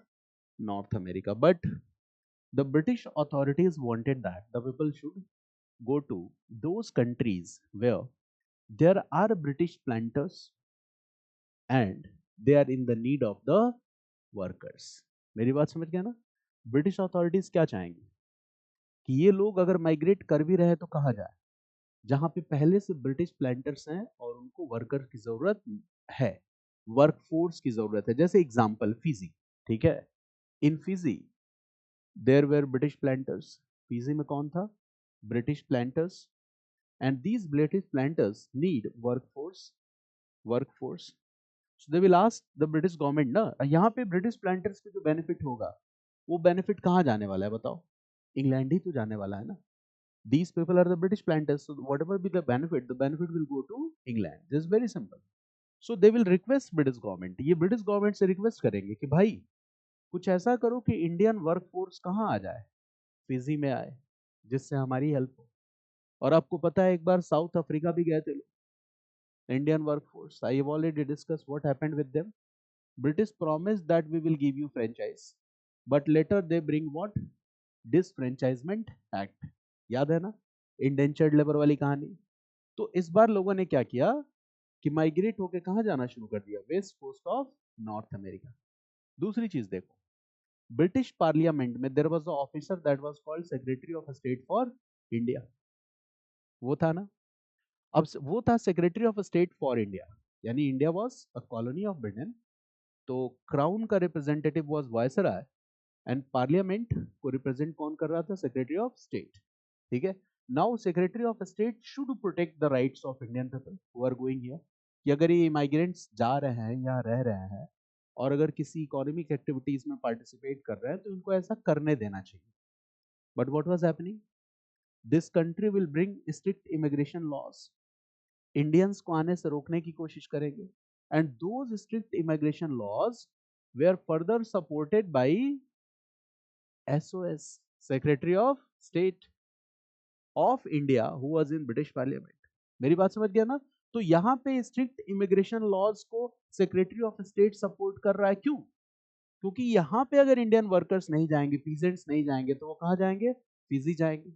North America, but the British authorities wanted that the people should go to those countries where there are British planters and they are in the need of the workers. मेरी बात समझ गया ना. British authorities क्या चाहेंगे कि ये लोग अगर माइग्रेट कर भी रहे तो कहाँ जाए? जहां पे पहले से ब्रिटिश प्लांटर्स हैं और उनको वर्कर की जरूरत है, वर्कफोर्स की जरूरत है. जैसे एग्जांपल फिजी. ठीक है. In Fiji there were British planters. Fiji में कौन था? British planters. And these British planters need workforce. Workforce. So they will ask the British government ना, यहाँ पे ब्रिटिश प्लांटर्स को जो बेनिफिट होगा वो बेनिफिट कहाँ जाने वाला है बताओ? इंग्लैंड ही तो जाने वाला है ना. These people are the British planters, so whatever be the benefit will go to England. This is very simple. So they will request British government. ये British government से request करेंगे कि भाई कुछ ऐसा करो कि इंडियन वर्कफोर्स कहाँ आ जाए, फिजी में आए, जिससे हमारी हेल्प हो. और आपको पता है एक बार साउथ अफ्रीका भी गए थे लोग, Indian workforce. I have already discuss what happened with them. British promised that we will give you franchise, but later they bring what? Disfranchisement Act. याद है ना, इंडेंचर्ड लेबर वाली कहानी. तो इस बार लोगों ने क्या किया कि माइग्रेट होकर कहाँ जाना शुरू कर दिया? West coast of North America. दूसरी चीज देखो, ब्रिटिश पार्लियामेंट में there was a officer that was called secretary of state for India. वो था ना. अब वो था secretary of state for India, यानी India was a colony of Britain. तो क्राउन का representative was viceroy and parliament को रिप्रेजेंट कौन कर रहा था? Secretary of state. ठीक है. Now secretary of state should protect the rights of Indian people who are going here, कि अगर ये माइग्रेंट्स जा रहे हैं या रह रहे हैं और अगर किसी इकोनॉमिक एक्टिविटीज में पार्टिसिपेट कर रहे हैं तो इनको ऐसा करने देना चाहिए. But what was happening? This country will bring strict immigration laws. Indians को आने से रोकने की कोशिश करेंगे. And those strict immigration laws were further supported by SOS, secretary of state of India who was in British parliament. मेरी बात समझ गया ना? तो यहाँ पे स्ट्रिक्ट इमिग्रेशन लॉज को सेक्रेटरी ऑफ स्टेट सपोर्ट कर रहा है. क्यों? क्योंकि यहाँ पे अगर इंडियन वर्कर्स नहीं जाएंगे, पीजेंट्स नहीं जाएंगे, तो वो कहाँ जाएंगे? फिजी जाएंगे.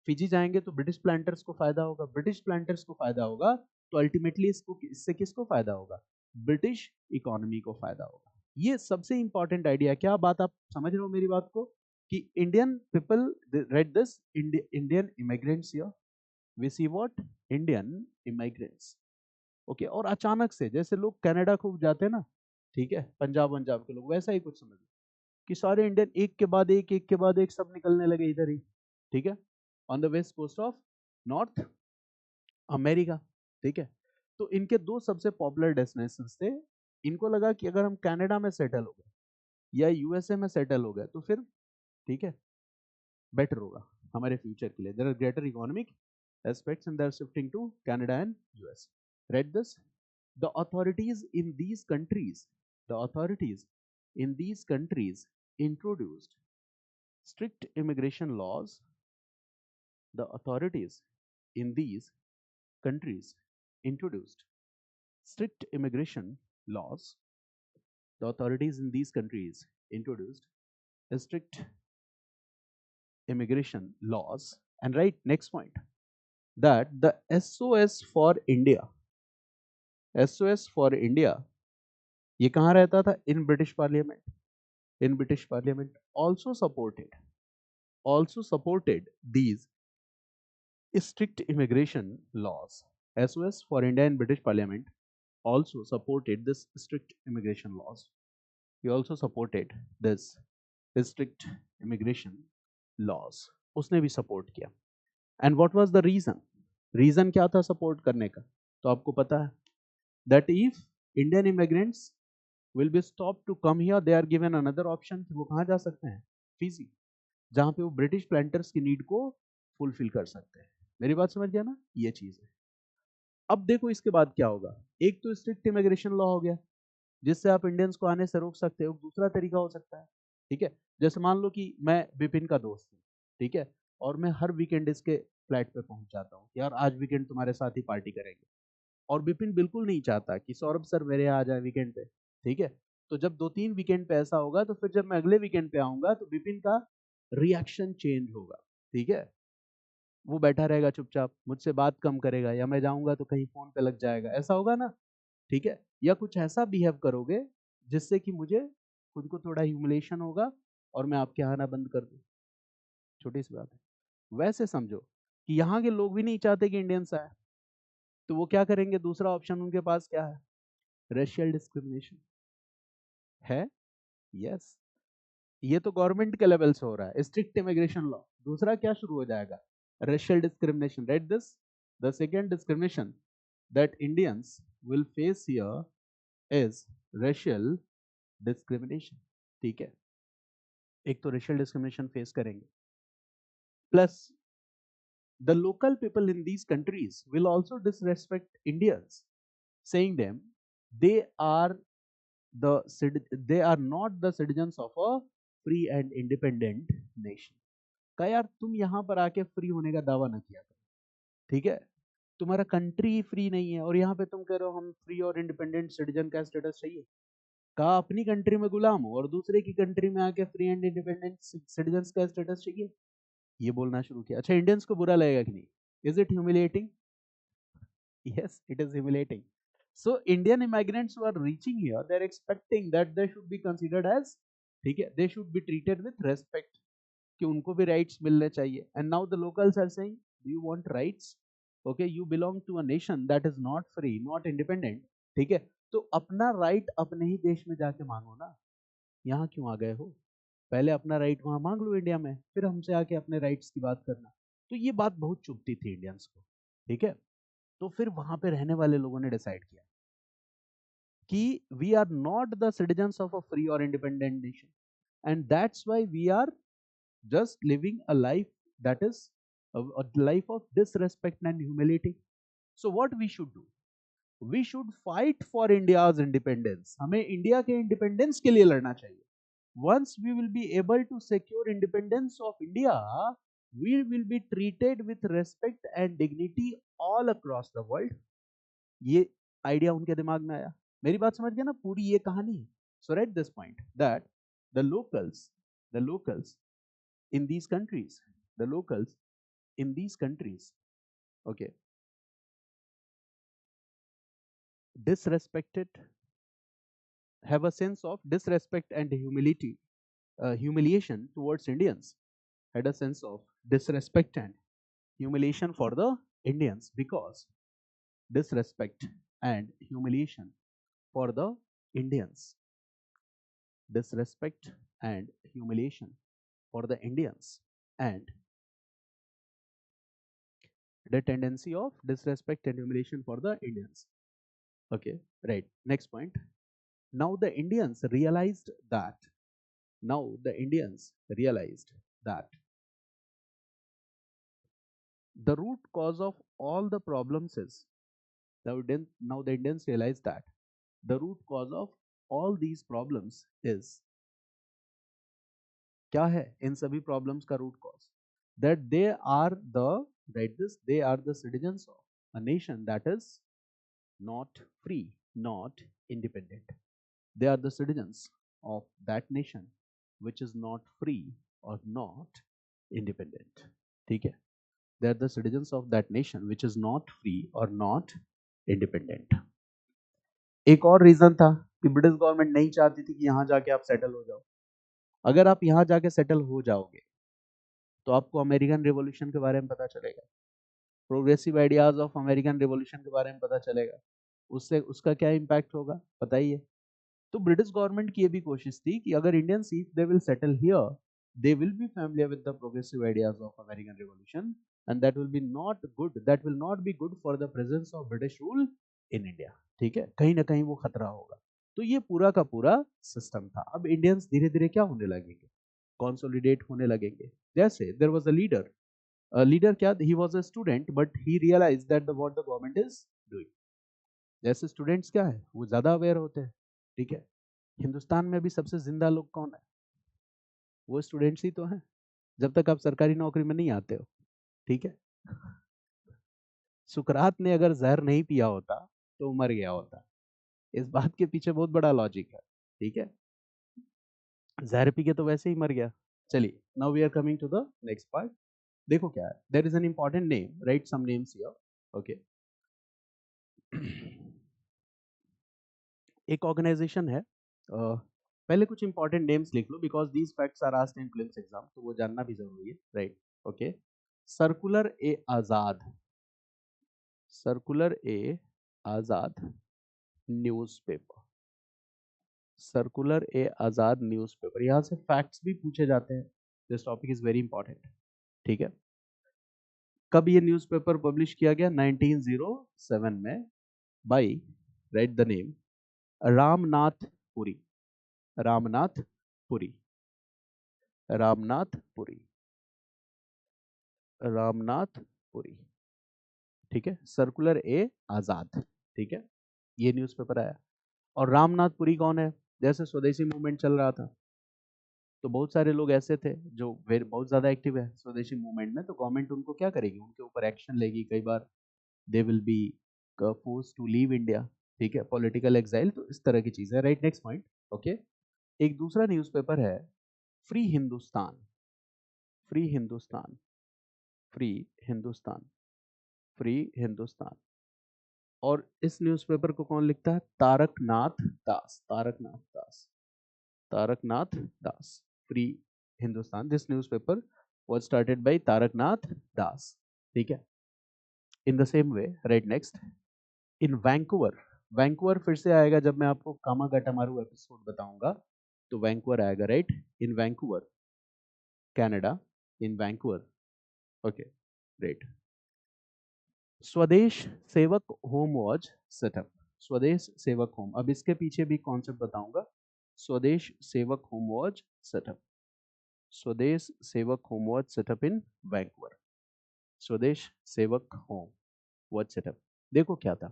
फिजी जाएंगे तो ब्रिटिश प्लांटर्स को फायदा होगा. ब्रिटिश प्लांटर्स को फायदा होगा तो अल्टीमेटली इससे किसको फायदा होगा? ब्रिटिश इकोनॉमी को फायदा होगा. ये सबसे इंपॉर्टेंट आइडिया. क्या बात आप समझ रहे हो मेरी बात को? कि Indian people read this Indian immigrants here, we see what? Indian immigrants. Okay. और अचानक से जैसे लोग कनाडा खूब जाते हैं ना, ठीक है, पंजाब पंजाब के लोग, वैसा ही कुछ समझ लो कि सारे इंडियन एक के बाद एक के बाद एक सब निकलने लगे इधर ही. ठीक है, on the west coast of North America. ठीक है. तो इनके दो सबसे पॉपुलर डेस्टिनेशन थे. इनको लगा कि अगर हम कनाडा में सेटल हो गए या यूएसए में सेटल हो गए तो फिर ठीक है बेटर होगा हमारे फ्यूचर के लिए. There are greater economic aspects and they're shifting to Canada and US. Read this. The authorities in these countries, the authorities in these countries introduced strict immigration laws. The authorities in these countries introduced strict immigration laws. The authorities in these countries introduced strict immigration laws. And right, next point, that the SOS for India, SOS for India, ये कहाँ रहता था? इन British parliament. In British parliament also supported these strict immigration laws. SOS for India in British Parliament also supported this strict immigration laws. He also supported this strict immigration laws. उसने भी support किया. And what was the reason? Reason क्या था support करने का? तो आपको पता है that if Indian immigrants will be stop to come here, they are given another option कि वो कहाँ जा सकते हैं? फिजी, जहाँ पे वो ब्रिटिश प्लांटर्स की नीड को फुलफिल कर सकते हैं. मेरी बात समझ गया ना? ये चीज है. अब देखो इसके बाद क्या होगा. एक तो स्ट्रिक्ट इमिग्रेशन लॉ हो गया जिससे आप इंडियंस को आने से रोक सकते हो. दूसरा तरीका हो सकता है, ठीक है, जैसे मान लो कि मैं विपिन का दोस्त हूँ, ठीक है, और मैं हर वीकेंड इसके फ्लैट पे पहुंच जाता हूँ, यार आज वीकेंड तुम्हारे साथ ही पार्टी करेंगे. और विपिन बिल्कुल नहीं चाहता कि सौरभ सर मेरे यहाँ आ जाए वीकेंड पे. ठीक है. तो जब 2-3 वीकेंड पे ऐसा होगा तो फिर जब मैं अगले वीकेंड पे आऊंगा तो विपिन का रिएक्शन चेंज होगा. ठीक है. वो बैठा रहेगा चुपचाप, मुझसे बात कम करेगा, या मैं जाऊंगा तो कहीं फोन पे लग जाएगा. ऐसा होगा ना? ठीक है. या कुछ ऐसा बिहेव करोगे जिससे कि मुझे खुद को थोड़ा ह्यूमिलेशन होगा और मैं आपके यहाँ आना बंद कर दूं. छोटी सी बात है. वैसे समझो कि यहाँ के लोग भी नहीं चाहते कि इंडियंस आए, तो वो क्या करेंगे? दूसरा ऑप्शन उनके पास क्या है? रेशियल डिस्क्रिमिनेशन है. यस. ये तो गवर्नमेंट के लेवल से हो रहा है, स्ट्रिक्ट इमिग्रेशन लॉ. दूसरा क्या शुरू हो जाएगा? Racial discrimination. Right this. The second discrimination that Indians will face here is racial discrimination. ठीक है, एक तो रेशियल डिस्क्रिमिनेशन फेस करेंगे, plus the local people in these countries will also disrespect Indians, saying them they are they are not the citizens of a free and independent nation. कहा यार तुम यहाँ पर आके फ्री होने का दावा ना किया करो, ठीक है, तुम्हारा कंट्री फ्री नहीं है और यहाँ पे तुम कह रहे हो हम फ्री और इंडिपेंडेंट सिटीजन का स्टेटस चाहिए। कहा अपनी कंट्री में गुलाम हो और दूसरे की कंट्री में आके फ्री एंड इंडिपेंडेंट सिटीजन का स्टेटस चाहिए, ये बोलना शुरू किया। अच्छा, इंडियंस को बुरा लगेगा कि नहीं? Is it humiliating? Yes, it is humiliating. So Indian immigrants who are reaching here, they are expecting that they should be considered as, ठीक है, they should be treated with respect, कि उनको भी rights मिलने चाहिए। And now the locals are saying, do you want rights? Okay, you belong to a nation that is not free, not independent, ठीक है, तो अपना right अपने ही देश में जाके मांगो ना, यहाँ क्यों आ गए हो? पहले अपना राइट वहां मांग लो इंडिया में, फिर हमसे आके अपने राइट्स की बात करना। तो ये बात बहुत चुभती थी इंडियंस को, ठीक है। तो फिर वहां पे रहने वाले लोगों ने डिसाइड किया कि we are not the citizens of a free और independent nation and that's why we are just living a life that is a life of disrespect and humility. So what we should do? We should fight for India's independence. हमें India के independence के लिए लड़ना चाहिए। Once we will be able to secure independence of India, we will be treated with respect and dignity all across the world. ये idea उनके दिमाग में आया। मेरी बात समझ गया ना पूरी ये कहानी? So at this point that the locals in these countries, the locals in these countries, okay, disrespected, have a sense of disrespect and humiliation towards Indians, had a sense of disrespect and humiliation for the Indians, because disrespect and humiliation for the Indians, disrespect and humiliation for the Indians, and the tendency of disrespect and humiliation for the Indians. Okay, right. Next point. Now the Indians realized that. Now the Indians realized that the root cause of all the problems is. Now the Indians realized that the root cause of all these problems is. क्या है इन सभी problems का root cause? That they are the, right this, they are the citizens of a nation that is not free, not independent. They are the citizens of that nation which is not free और not independent. ठीक है, they are the citizens of that nation which is not free और not independent. एक और reason था कि British government नहीं चाहती थी कि यहां जाके आप सेटल हो जाओ। अगर आप यहां जाके सेटल हो जाओगे तो आपको अमेरिकन रिवॉल्यूशन के बारे में पता चलेगा, progressive ideas of American revolution के बारे में पता चलेगा, उससे उसका क्या इम्पैक्ट होगा बताइए। तो ब्रिटिश गवर्नमेंट की ये भी कोशिश थी कि अगर Indians if they will settle here, they will B familiar with the progressive ideas of American revolution and that will be not good, that will not be good for the presence of British rule in India. ठीक है, कहीं ना कहीं वो खतरा होगा। तो ये पूरा का पूरा सिस्टम था। अब इंडियंस धीरे धीरे क्या होने लगेंगे, कंसोलिडेट होने लगेंगे। जैसे देयर वाज अ लीडर क्या, he was a student but he realised that the what the government is doing. जैसे स्टूडेंट्स क्या है, वो ज्यादा अवेयर होते हैं। ठीक है, हिंदुस्तान में अभी सबसे जिंदा लोग कौन है? वो स्टूडेंट्स ही तो हैं, जब तक आप सरकारी नौकरी में नहीं आते हो। ठीक है, सुकरात ने अगर जहर नहीं पिया होता तो मर गया होता। इस बात के पीछे बहुत बड़ा लॉजिक है। ठीक है, जहर पी के तो वैसे ही मर गया। चलिए, now we are coming to the next part. देखो क्या है, there is an important name, write some names here. Okay, एक ऑर्गेनाइजेशन है, पहले कुछ इंपॉर्टेंट नेम्स लिख लो because these facts are asked in prelims exam, तो वो जानना भी जरूरी है, right. Okay, circular e Azad, circular e Azad newspaper, circular e Azad newspaper. यहाँ से फैक्ट्स भी पूछे जाते हैं, this topic is very important. ठीक है, कब ये न्यूज़पेपर पब्लिश किया गया? 1907 में, बाय, राइट द नेम, रामनाथपुरी, रामनाथपुरी, रामनाथपुरी, रामनाथपुरी, ठीक है। सर्कुलर ए आजाद, ठीक है, ये न्यूज़पेपर आया। और रामनाथपुरी कौन है? जैसे स्वदेशी मूवमेंट चल रहा था, तो बहुत सारे लोग ऐसे थे जो बहुत ज्यादा एक्टिव है स्वदेशी मूवमेंट में, तो गवर्नमेंट उनको क्या करेगी, उनके ऊपर एक्शन लेगी। कई बार they will be force to leave India, ठीक है, पॉलिटिकल एग्जाइल, तो इस तरह की चीज है। Right, next point. ओके, एक दूसरा न्यूज़पेपर है free Hindustan, free Hindustan, free Hindustan, free Hindustan. और इस न्यूज़पेपर को कौन लिखता है? Taraknath Das, Taraknath Das, Taraknath Das. Free Hindustan, this newspaper was started by Taraknath Das, ठीक है। In the same way, right, next, in Vancouver, Vancouver फिर से आएगा जब मैं आपको कामागाटामारू एपिसोड बताऊंगा, तो वैंकूवर आएगा, राइट, इन वैंकूवर, कनाडा, इन वैंकूवर, ओके, ग्रेट। स्वदेश सेवक होम वॉज सेटअप, स्वदेश सेवक होम, अब इसके पीछे भी कॉन्सेप्ट बताऊंगा। स्वदेश सेवक होम वॉज सेटअप, स्वदेश सेवक home was set up in Vancouver, स्वदेश सेवक होम वॉज सेटअप। देखो क्या था,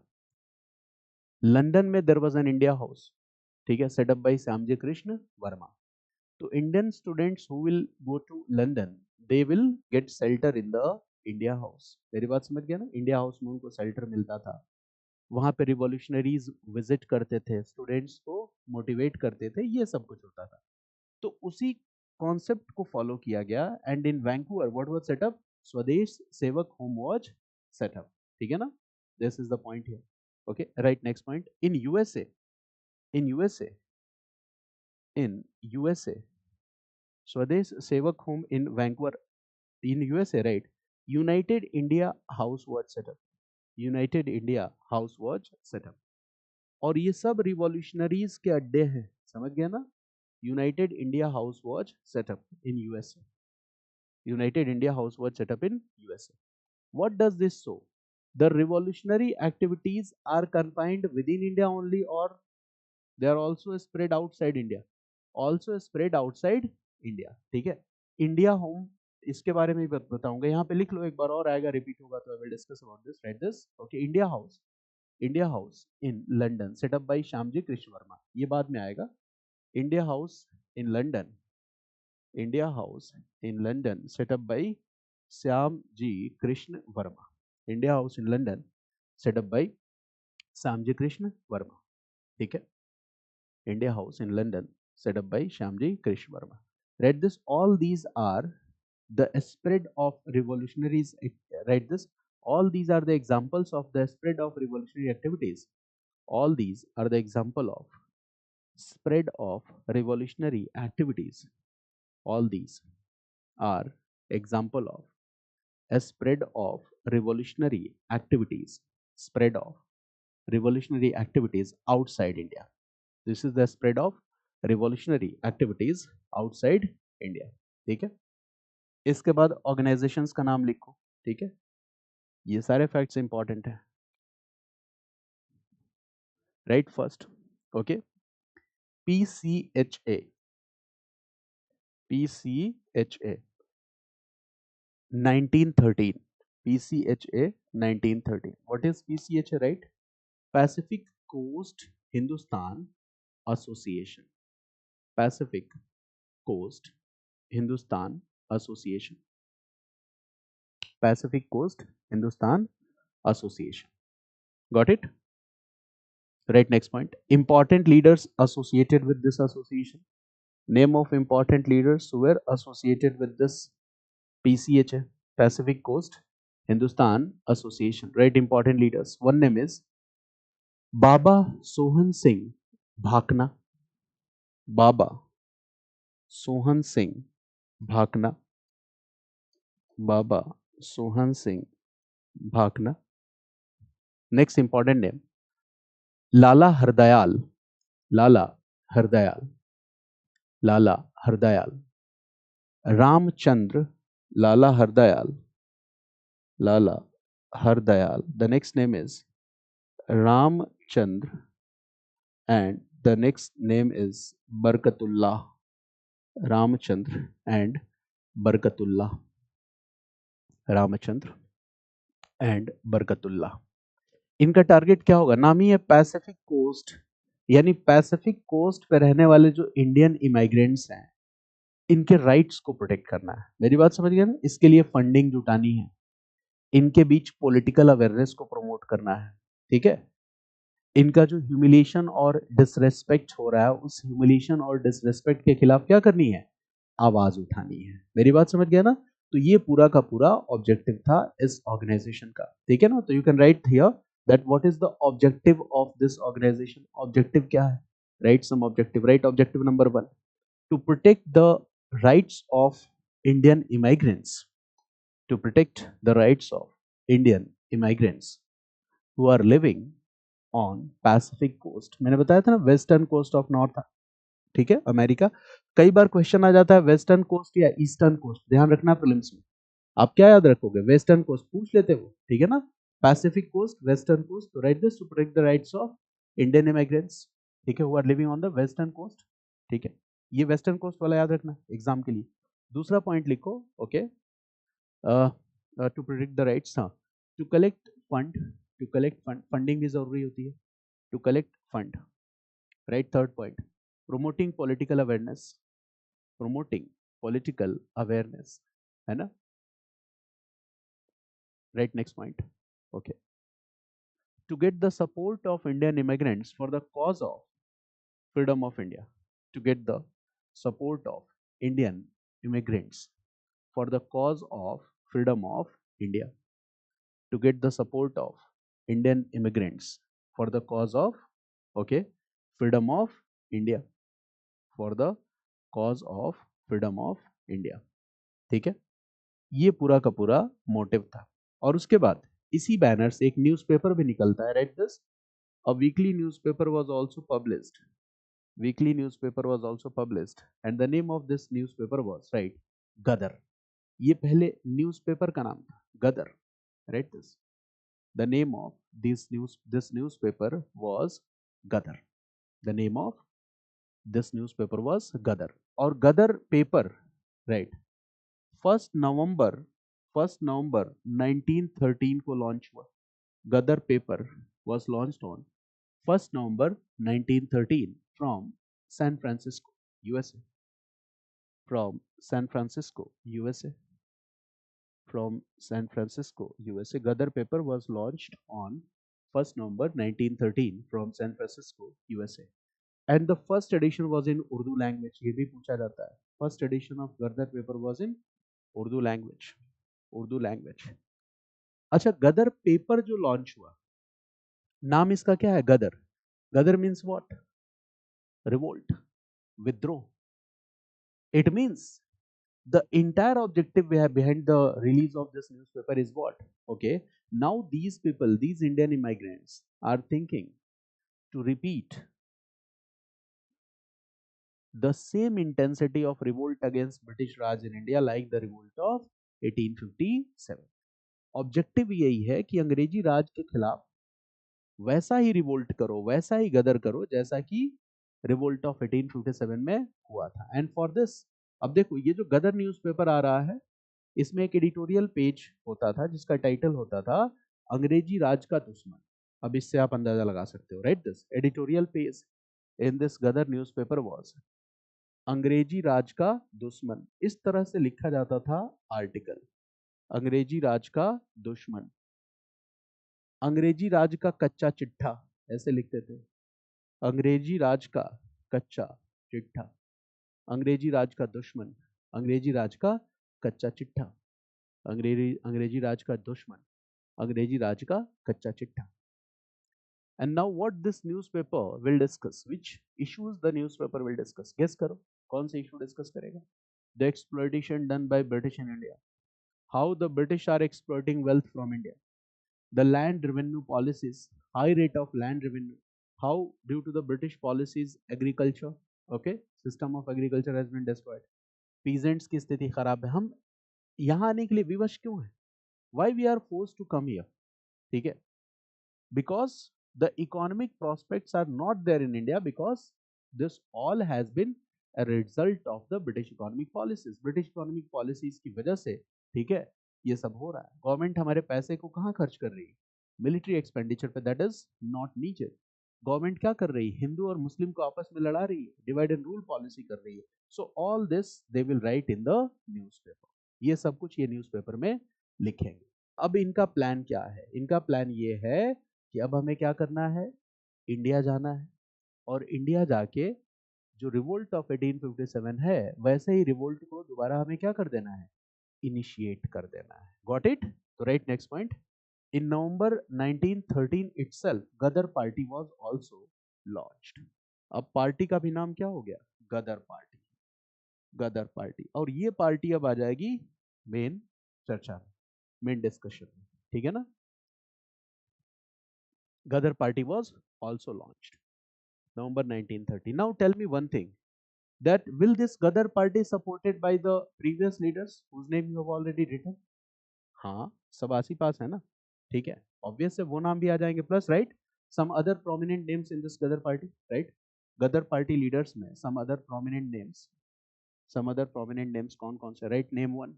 लंदन में there was an India house, ठीक है, सेटअप बाय श्यामजी कृष्ण वर्मा। तो Indian students who will go to London, they will get shelter in the India house. मेरी बात समझ गया ना? इंडिया हाउस में उनको शेल्टर मिलता था, वहां पे रिवॉल्यूशनरीज विजिट करते थे, स्टूडेंट्स को मोटिवेट करते थे, ये सब कुछ होता था। तो उसी कॉन्सेप्ट को फॉलो किया गया, and in Vancouver what was setup? स्वदेश सेवक होम वाज सेटअप, ठीक है ना? This is the point here, okay, right, next point. In USA, in USA, in USA, स्वदेश सेवक home in Vancouver, in USA, right? United India House was set up. United India House was set up. और ये सब revolutionaries के अड्डे हैं, समझ गया ना? United India House was set up in USA, United India House was set up in USA. What does this show? The revolutionary activities are confined within India only, और they are also spread outside India, also spread outside India, ठीक है। India home, इसके बारे में भी बताऊंगा, यहाँ पे लिख लो, एक बार और आएगा, रिपीट होगा, तो I will discuss about this, right this, okay. India house, India house in London setup by Shyamji Krishna Varma, ये बाद में आएगा। India house in London, India house in London setup by Shyamji Krishna Varma, India house in London setup by Shyamji Krishna Varma, ठीक है। India house in London setup by Shyamji Krishna Varma. Read this, all these are the spread of revolutionaries, right? This, all these are the examples of the spread of revolutionary activities, all these are the example of spread of revolutionary activities, all these are example of a spread of revolutionary activities, spread of revolutionary activities outside India. This is the spread of revolutionary activities outside India, ठीक है। इसके बाद organisations का नाम लिखो, ठीक है, ये सारे फैक्ट्स इंपॉर्टेंट है, right. First, okay, PCHA, PCHA 1913, PCHA 1913, what is PCHA, right? Pacific Coast Hindustan Association, Pacific Coast Hindustan Association, Pacific Coast Hindustan Association, got it, right? Next point, important leaders associated with this association, name of important leaders who were associated with this PCHA, Pacific Coast Hindustan Association, right? Important leaders, one name is Baba Sohan Singh Bhakna, Baba Sohan Singh Bhakna, Baba Sohan Singh Bhakna. Next important name, Lala Hardayal, Lala Hardayal, Lala Hardayal, Ramchandra, Lala Hardayal, Lala Hardayal. The next name is Ramchandra, and the next name is Barkatullah Ramchandra and Barkatullah Ramchandra and Barkatullah. इनका target क्या होगा? नाम ही है Pacific coast, यानी Pacific coast पे रहने वाले जो इंडियन इमाइग्रेंट्स हैं इनके राइट्स को प्रोटेक्ट करना है। मेरी बात समझ गए ना? इसके लिए फंडिंग जुटानी है, इनके बीच पॉलिटिकल अवेयरनेस को प्रमोट करना है, ठीक है। इनका जो ह्यूमिलिएशन और डिसरेस्पेक्ट हो रहा है उस ह्यूमिलिएशन और डिसरेस्पेक्ट के खिलाफ क्या करनी है? आवाज उठानी है। मेरी बात समझ गया ना? तो ये पूरा का पूरा ऑब्जेक्टिव था इस ऑर्गेनाइजेशन का, ठीक है ना। तो you can write here that what is the objective of this organisation. Objective क्या है? Write some objective. Write objective number 1, to protect the rights of Indian immigrants, to protect the rights of Indian immigrants who are living on Pacific coast। मैंने बताया था ना western coast of north, ठीक है, America. कई बार question आ जाता है western coast या ईस्टर्न कोस्ट, ध्यान रखना प्रीलिम्स में। आप क्या याद रखोगे? वेस्टर्न कोस्ट पूछ लेते हो, ठीक है ना। पैसिफिक कोस्ट, वेस्टर्न कोस्ट, तो right this to protect the rights of Indian immigrants, ठीक है, who are living on the western coast, ठीक है। ये वेस्टर्न कोस्ट वाला याद रखना एग्जाम के लिए। दूसरा पॉइंट लिखो, okay, to protect the rights, हाँ, to collect fund, to collect fund, funding भी जरूरी होती है, to collect fund, right. Third point, promoting political awareness, promoting political awareness, है ना, right. Next point, okay, to get the support of Indian immigrants for the cause of freedom of India, to get the support of Indian immigrants for the cause of freedom of India, to get the support of Indian immigrants for the cause of, okay, freedom of India, for the cause of freedom of India, ठीक है। ये पूरा का पूरा motive था। और उसके बाद इसी बैनर से एक न्यूज़पेपर भी निकलता है, right this, a weekly newspaper was also published, weekly newspaper was also published and the name of this newspaper was, right, Gadar। ये पहले न्यूज़पेपर का नाम था Ghadar, right this, the name of this newspaper was Ghadar, the name of this newspaper was Ghadar. और Ghadar paper, right, first November 1913 को launch हुआ। Ghadar paper was launched on 1 November 1913 from San Francisco USA, from San Francisco USA, from San Francisco, USA. Gadar paper was launched on 1st November 1913 from San Francisco, USA. And the first edition was in Urdu language. ये भी पूछा जाता है। First edition of Gadar paper was in Urdu language. Urdu language. अच्छा, गदर paper जो launch हुआ, नाम इसका क्या है? गदर। गदर मीन्स व्हाट? रिवोल्ट, विद्रोह। It means the entire objective we have behind the release of this newspaper is what? Okay, now these people, these Indian immigrants are thinking to repeat the same intensity of revolt against British Raj in India like the revolt of 1857। Objective यही है कि अंग्रेजी राज के खिलाफ वैसा ही revolt करो, वैसा ही गदर करो जैसा कि रिवोल्ट ऑफ 1857 में हुआ था। एंड फॉर दिस, अब देखो ये जो गदर न्यूज़पेपर आ रहा है इसमें एक एडिटोरियल पेज होता था जिसका टाइटल होता था अंग्रेजी राज का दुश्मन। अब इससे आप अंदाजा लगा सकते हो, right, this editorial page in this Ghadar newspaper was अंग्रेजी राज का दुश्मन। इस तरह से लिखा जाता था आर्टिकल, अंग्रेजी राज का दुश्मन, अंग्रेजी राज का कच्चा चिट्ठा, ऐसे लिखते थे, अंग्रेजी राज का कच्चा चिट्ठा, अंग्रेजी राज का दुश्मन, अंग्रेजी राज का कच्चा चिट्ठा, अंग्रेजी राज का दुश्मन, अंग्रेजी राज का कच्चा चिट्ठा। And now what this newspaper will discuss, which issues the newspaper will discuss, guess करो कौन से issue discuss करेगा? The exploitation done by British in India, how the British are exploiting wealth from India, the land revenue policies, high rate of land revenue, how due to the British policies agriculture, okay, system of agriculture has been destroyed, peasants की स्थिति खराब है। हम यहाँ आने के लिए विवश क्यों है? Why we are forced to come here? ठीक है, because The economic prospects are not there in India because this all has been a result of the British economic policies. British economic policies की वजह से, ठीक है, ये सब हो रहा है. गवर्नमेंट हमारे पैसे को कहाँ खर्च कर रही है? मिलिट्री एक्सपेंडिचर पे. That is not needed. Government क्या कर रही है? हिंदू और मुस्लिम को आपस में लड़ा रही है, डिवाइड एंड रूल पॉलिसी कर रही है. So all this they will write in the newspaper. ये सब कुछ ये न्यूज़पेपर में लिखेंगे. अब इनका प्लान क्या है? इनका प्लान ये है कि अब हमें क्या करना है? इंडिया जाना है, और इंडिया जाके जो रिवोल्ट ऑफ 1857 है, वैसे ही रिवोल्ट को दोबारा हमें क्या कर देना है? इनिशिएट कर देना है. Got it? तो right, next point. In November 1913 itself, Ghadar party was also launched. अब पार्टी का भी नाम क्या हो गया? गदर पार्टी. गदर पार्टी. और ये पार्टी अब आ जाएगी मेन चर्चा में, मेन डिस्कशन में. ठीक है ना? Ghadar party was also launched November 1930. Now tell me one thing, that will this Ghadar party supported by the previous leaders whose name you have already written? हाँ, सब आसी पास है ना. ठीक है, ऑब्वियस है, वो नाम भी आ जाएंगे. Plus right, some other prominent names in this Ghadar party. Right, Ghadar party leaders में some other prominent names. Some other prominent names कौन कौन से? Right, name one.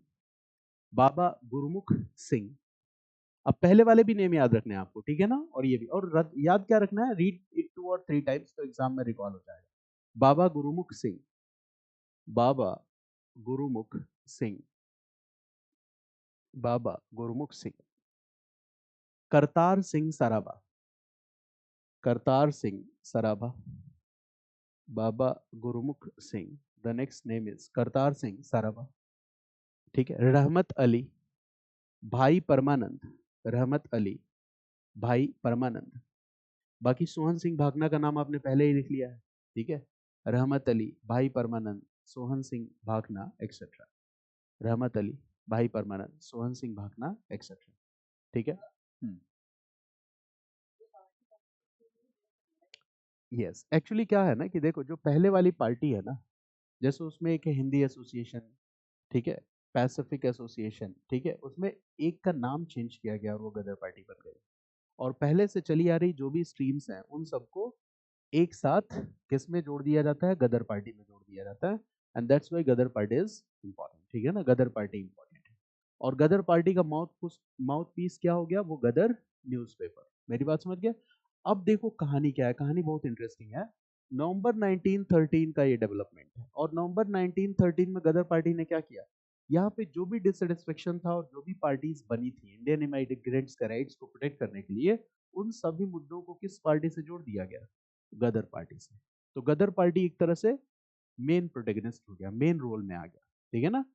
Baba Gurmukh Singh. अब पहले वाले भी नेम याद रखने हैं आपको, ठीक है ना? और ये भी, और याद क्या रखना है? रीड इट 2 और 3 टाइम्स, तो एग्जाम में रिकॉल हो जाएगा. बाबा गुरुमुख सिंह. बाबा गुरुमुख सिंह. बाबा गुरुमुख सिंह. करतार सिंह सराबा. Kartar Singh Sarabha. Baba Gurmukh Singh. The next name is Kartar Singh Sarabha. ठीक है. रहमत अली. भाई परमानंद. रहमत अली भाई परमानंद. बाकी सोहन सिंह भागना का नाम आपने पहले ही लिख लिया है. ठीक है. रहमत अली भाई परमानंद, सोहन सिंह भागना एक्सेट्रा. रहमत अली भाई परमानंद, सोहन सिंह भागना एक्सेट्रा. ठीक है. यस, एक्चुअली क्या है ना कि देखो, जो पहले वाली पार्टी है ना, जैसे उसमें एक है हिंदी एसोसिएशन, ठीक है, पैसिफिक एसोसिएशन, ठीक है, उसमें एक का नाम चेंज किया गया और वो गदर पार्टी बन गई. और पहले से चली आ रही जो भी स्ट्रीम्स हैं, उन सबको एक साथ किस में जोड़ दिया जाता है? गदर पार्टी में जोड़ दिया जाता है. And that's why Ghadar party is important. ठीक है ना? गदर पार्टी इंपॉर्टेंट है. और गदर पार्टी का माउथ पीस क्या हो गया? वो गदर न्यूज़पेपर. मेरी बात समझ गया? अब देखो कहानी क्या है. कहानी बहुत इंटरेस्टिंग है. नवंबर 1913 का ये डेवलपमेंट है, और नवंबर 1913 में गदर पार्टी ने क्या किया? यहाँ पे जो भी डिससेटिस्फेक्शन था और जो भी पार्टीज बनी थी इंडियन इमिग्रेंट्स के राइट्स को प्रोटेक्ट करने के लिए, उन सभी मुद्दों को किस पार्टी से जोड़ दिया गया? गदर पार्टी से. तो गदर पार्टी एक तरह से मेन प्रोटेगनिस्ट हो गया, मेन रोल में आ गया. ठीक है ना?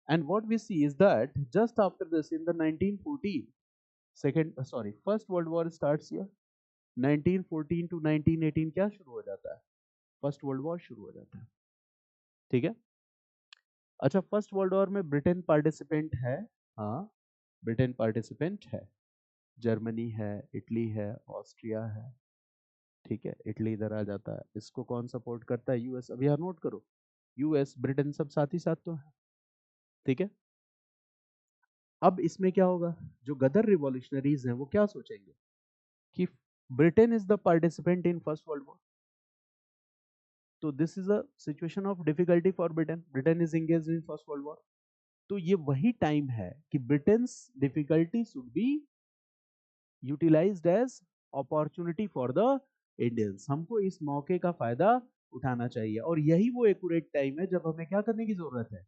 And what we see is that just after this in the 1914 second sorry first world war starts here. 1914 to 1918 क्या शुरू हो जाता है? फर्स्ट वर्ल्ड वॉर शुरू हो जाता है. ठीक है. अच्छा, फर्स्ट वर्ल्ड वॉर में ब्रिटेन पार्टिसिपेंट है. हाँ, ब्रिटेन पार्टिसिपेंट है. जर्मनी है, इटली है, ऑस्ट्रिया है. ठीक है, इटली इधर आ जाता है. इसको कौन सपोर्ट करता है? यूएस. अब यहाँ नोट करो, यूएस ब्रिटेन सब साथ ही साथ तो है. ठीक है. अब इसमें क्या होगा? जो गदर रिवॉल्यूशनरीज हैं वो क्या सोचेंगे कि Britain is the participant in First world War, तो this is a situation of difficulty for Britain. Britain is engaged in First world War. तो ये वही टाइम है कि Britain's difficulty should be utilised as opportunity for the Indians. हमको इस मौके का फायदा उठाना चाहिए, और यही वो एक्यूरेट टाइम है जब हमें क्या करने की जरूरत है?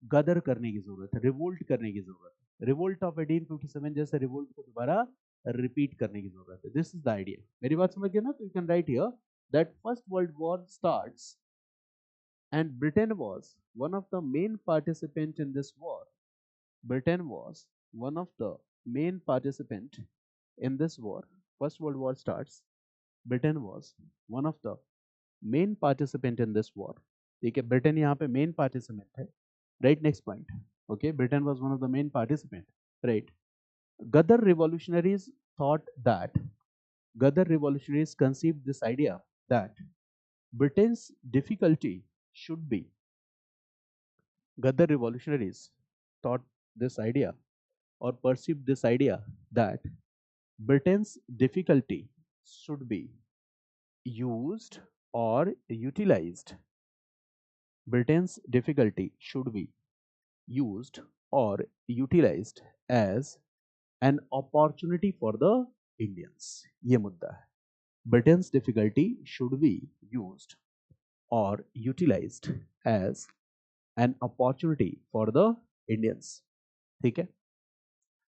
गदर करने की जरूरत है, रिवोल्ट करने की जरूरत है. रिवोल्ट ऑफ 1857 जैसे रिवोल्ट को दोबारा रिपीट करने की जरूरत है. This is the idea. मेरी बात समझ गए ना? तो you can write here that first world war starts and Britain was one of the main participants in this war. Britain was one of the main participant in this war. First World War starts. Britain was one of the main participant in this war. ठीक है, Britain यहाँ पे main participant है. Right, next point. Okay, Britain was one of the main participant. Right. Ghadar revolutionaries thought that Gandhar revolutionaries conceived this idea that Britain's difficulty should be. Gandhar revolutionaries thought this idea or perceived this idea that Britain's difficulty should be used or utilized. Britain's difficulty should be used or utilized as an opportunity for the Indians. ये मुद्दा है. Britain's difficulty should be used or utilized as an opportunity for the Indians. ठीक है.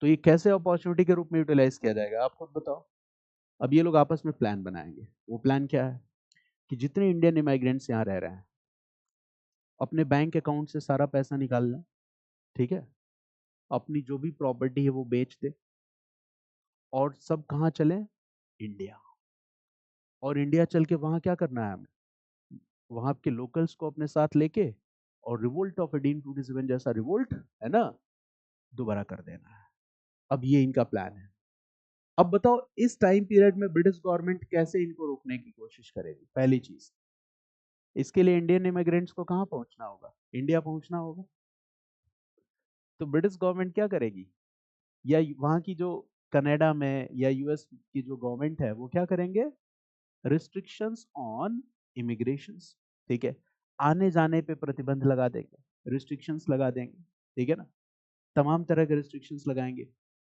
तो ये कैसे opportunity के रूप में यूटिलाइज किया जाएगा, आप खुद बताओ. अब ये लोग आपस में प्लान बनाएंगे. वो प्लान क्या है कि जितने इंडियन इमाइग्रेंट्स यहाँ रह रहे हैं अपने बैंक अकाउंट से सारा पैसा निकाल लें. ठीक है. अपनी जो भी प्रॉपर्टी है वो बेच दे और सब कहाँ चले, इंडिया. और इंडिया चल के वहां क्या करना है हमें, वहां के लोकल्स को अपने साथ लेके और रिवोल्ट ऑफ 1847 जैसा रिवोल्ट है ना दोबारा कर देना है. अब ये इनका प्लान है. अब बताओ इस टाइम पीरियड में ब्रिटिश गवर्नमेंट कैसे इनको रोकने की कोशिश करेगी. पहली चीज, इसके लिए इंडियन इमिग्रेंट्स को कहां पहुंचना होगा, इंडिया पहुंचना होगा. तो ब्रिटिश गवर्नमेंट क्या करेगी, या वहां की जो कनाडा में या यूएस की जो गवर्नमेंट है वो क्या करेंगे, रिस्ट्रिक्शंस ऑन इमिग्रेशंस. ठीक है. आने जाने पे प्रतिबंध लगा देंगे, रिस्ट्रिक्शंस लगा देंगे. ठीक है ना. तमाम तरह के रिस्ट्रिक्शंस लगाएंगे.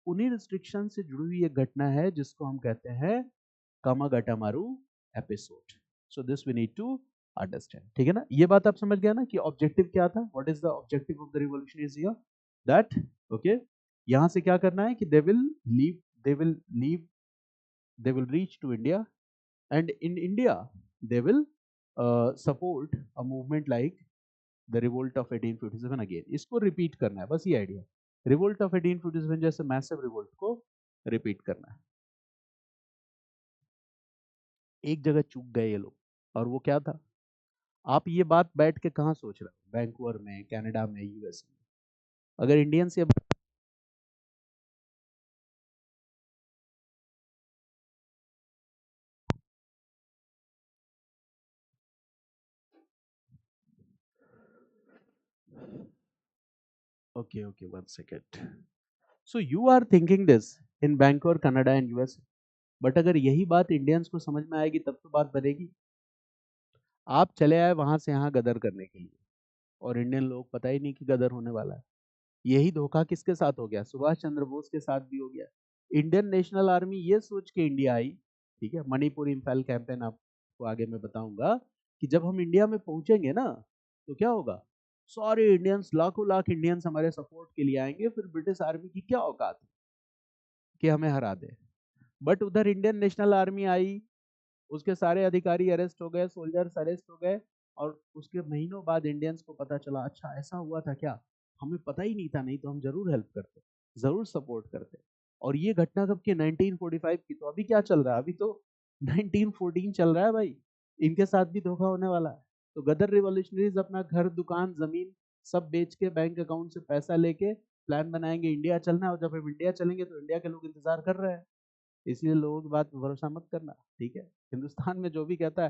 उन्हीं रिस्ट्रिक्शन से जुड़ी हुई एक घटना है जिसको हम कहते हैं Komagata Maru episode. So this we need to understand. ठीक है ना. ये बात आप समझ गया ना कि ऑब्जेक्टिव क्या था, what is the objective of the revolution is here that okay. यहां से क्या करना है कि they will leave they will reach to India, and in India they will support a movement like the revolt of 1857 again. इसको repeat करना है, बस ये आइडिया. रिवोल्ट ऑफ 1857 जैसे मैसिव रिवोल्ट को रिपीट करना है. एक जगह चूक गए ये लोग, और वो क्या था, आप ये बात बैठ के कहाँ सोच रहे हो, वैंकूवर में, कनाडा में, यूएस में. अगर इंडियंस ये okay, 1 second. So you are thinking this in Vancouver, Canada and US. But अगर यही बात इंडियंस को समझ में आएगी तब तो बात बनेगी. आप चले आए वहां से यहाँ गदर करने के लिए, और इंडियन लोग पता ही नहीं कि गदर होने वाला है. यही धोखा किसके साथ हो गया, सुभाष चंद्र बोस के साथ भी हो गया. इंडियन नेशनल आर्मी ये सोच के इंडिया आई. ठीक है. मणिपुर इम्फाल कैंपेन आपको आगे मैं बताऊंगा कि जब हम इंडिया में पहुंचेंगे ना तो क्या होगा, सारे इंडियंस, लाखों लाख इंडियंस हमारे सपोर्ट के लिए आएंगे. फिर ब्रिटिश आर्मी की क्या औकात है कि हमें हरा दे. बट उधर इंडियन नेशनल आर्मी आई, उसके सारे अधिकारी अरेस्ट हो गए, सोल्जर्स अरेस्ट हो गए, और उसके महीनों बाद इंडियंस को पता चला अच्छा ऐसा हुआ था क्या, हमें पता ही नहीं था, नहीं तो हम जरूर हेल्प करते, जरूर सपोर्ट करते. और ये घटना कब की, 1945 की. तो अभी क्या चल रहा है, अभी तो 1914 चल रहा है भाई. इनके साथ भी धोखा होने वाला है. तो गदर रिवॉल्यूशनरीज अपना घर, दुकान, जमीन सब बेच के बैंक अकाउंट से पैसा लेके प्लान बनाएंगे इंडिया चलना है. और जब हम इंडिया चलेंगे तो इंडिया के लोग इंतजार कर रहे हैं. इसलिए लोगों की बात पर भरोसा मत करना. ठीक है. हिंदुस्तान में जो भी कहता है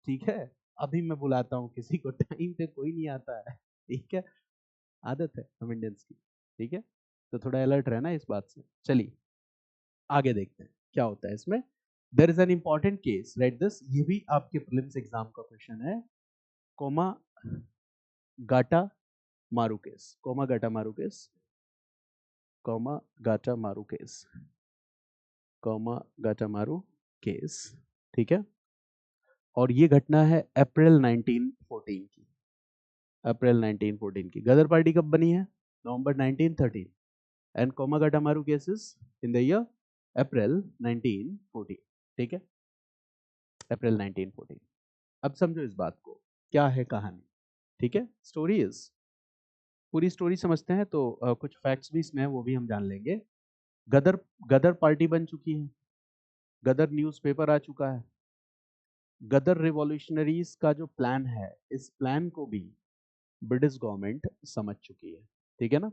ठीक है, अभी मैं बुलाता हूँ किसी को, टाइम पे कोई नहीं आता है. ठीक है. आदत है हम इंडियंस की. ठीक है. तो थोड़ा अलर्ट रहना इस बात से. चलिए आगे देखते हैं क्या होता है इसमें. There is an important case, right this. ये भी आपके प्रीलिम्स एग्जाम का क्वेश्चन है. Komagata Maru case. Coma गाटा मारू केस. कोमा गाटा मारू केस. कोमा गाटा मारू केस. ठीक है. और ये घटना है अप्रैल 1914 की. अप्रैल 1914 की. गदर पार्टी कब बनी है, November 1913. And Komagata Maru cases in the year April 1914. ठीक है. अप्रैल 1914. अब समझो इस बात को, क्या है कहानी. ठीक है. स्टोरी इज, पूरी स्टोरी समझते हैं तो कुछ फैक्ट्स भी इसमें है वो भी हम जान लेंगे. गदर गदर पार्टी बन चुकी है, गदर न्यूज़पेपर आ चुका है. गदर रिवॉल्यूशनरीज का जो प्लान है, इस प्लान को भी ब्रिटिश गवर्नमेंट समझ चुकी है. ठीक है ना.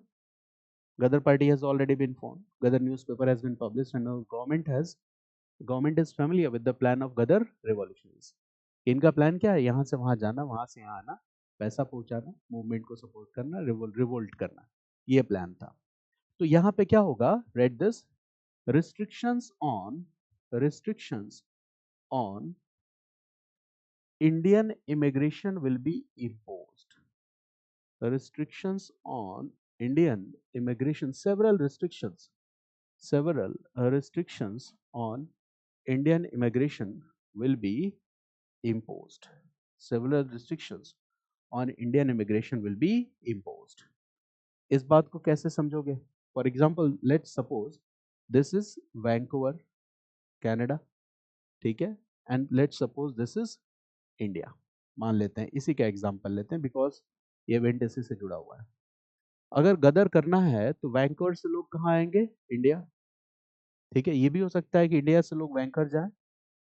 Ghadar party has already been formed, Ghadar newspaper has been published, and government is familiar with the plan of Ghadar revolutionaries. इनका प्लान क्या है, यहाँ से वहाँ जाना, वहाँ से यहाँ आना, पैसा पहुँचाना, मूवमेंट को सपोर्ट करना, रिवोल्ट करना, ये प्लान था. तो यहाँ पे क्या होगा, read this, restrictions on Indian immigration will be imposed. Restrictions on Indian immigration, several restrictions on Indian immigration will be imposed. Several restrictions on Indian immigration will be imposed. इस बात को कैसे समझोगे? For example let's suppose this is Vancouver Canada, ठीक है, and let's suppose this is India, मान लेते हैं, इसी का एग्जाम्पल लेते हैं बिकॉज ये इवेंट इसी से जुड़ा हुआ है। अगर गदर करना है तो वैंकूवर से लोग कहाँ आएंगे? इंडिया, ठीक है। ये भी हो सकता है कि इंडिया से लोग वैंकूवर जाएं,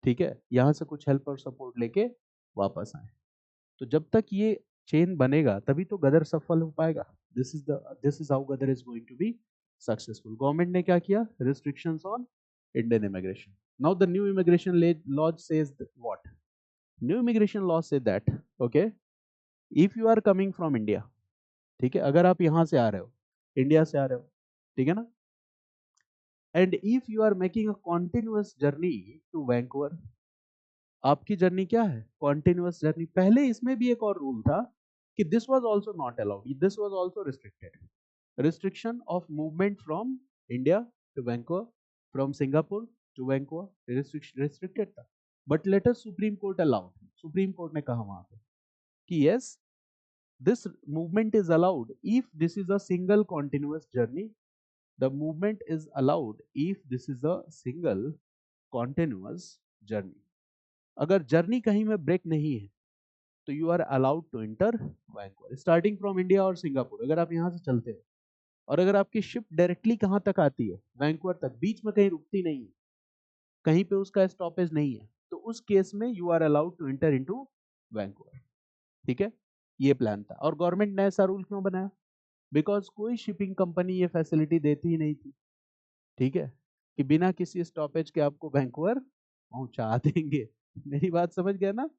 ठीक है, यहाँ से कुछ हेल्प और सपोर्ट लेके वापस आए। तो जब तक ये चेन बनेगा तभी तो गदर सफल हो पाएगा। This is how Ghadar is going to be successful. Government ने क्या किया? Restrictions on Indian immigration. Now the new immigration law says what? New immigration law says that okay, if you are coming from India, ठीक है, अगर आप यहाँ से आ रहे हो, इंडिया से आ रहे हो, ठीक है ना, and if you are making a continuous journey to Vancouver, आपकी जर्नी क्या है? Continuous journey. पहले इसमें भी एक और रूल था कि this was also not allowed, this was also restricted. Restriction of movement from India to Vancouver, from Singapore to Vancouver restricted था। But later Supreme Court allowed, Supreme Court ने कहा वहां पे कि yes, this movement is allowed if this is a single continuous journey. The movement is allowed if this is a single continuous journey. अगर journey कहीं में break नहीं है तो you are allowed to enter Vancouver starting from India और Singapore. अगर आप यहाँ से चलते हो और अगर आपकी शिप डायरेक्टली कहाँ तक आती है? वैंकूवर तक, बीच में कहीं रुकती नहीं है, कहीं पे उसका स्टॉपेज नहीं है, तो उस केस में you are allowed to enter into Vancouver, ठीक है। ये प्लान था। और गवर्नमेंट ने ऐसा रूल क्यों बनाया? बिकॉज कोई शिपिंग कंपनी ये फैसिलिटी देती ही नहीं थी, ठीक है, कि बिना किसी स्टॉपेज के आपको वैंकूवर पहुंचा देंगे। मेरी बात समझ गए ना?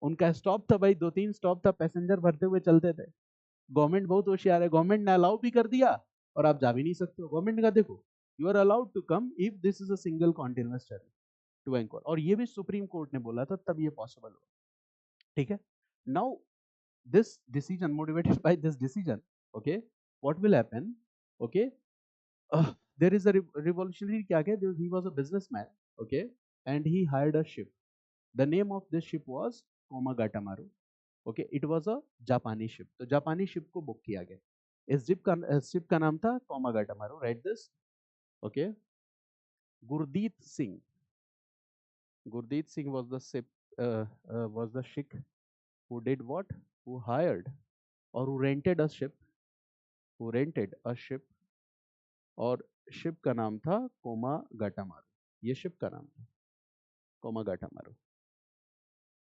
उनका स्टॉप था भाई, 2-3 स्टॉप था, पैसेंजर भरते हुए चलते थे। गवर्नमेंट बहुत होशियार है, गवर्नमेंट ने अलाउ भी कर दिया और आप जा भी नहीं सकते हो। गवर्नमेंट ने कहा देखो, you are allowed to come if this is a single continuous journey to Vancouver. और ये भी सुप्रीम कोर्ट ने बोला था, तब ये पॉसिबल हुआ, ठीक है। Now this decision, motivated by this decision, okay, what will happen? Okay, there is a revolutionary kya kya, he was a businessman, okay, and he hired a ship. The name of this ship was Komagatamaru, okay, it was a Japanese ship. तो जापानी ship को book किया गया। इस ship का नाम था Komagatamaru, right this, okay. Gurdit Singh, Gurdit Singh was the ship, was the ship who did what, who hired or who rented a ship, who rented a ship, और शिप का नाम था कोमागाटामारू। ये शिप का नाम था Komagata Maru.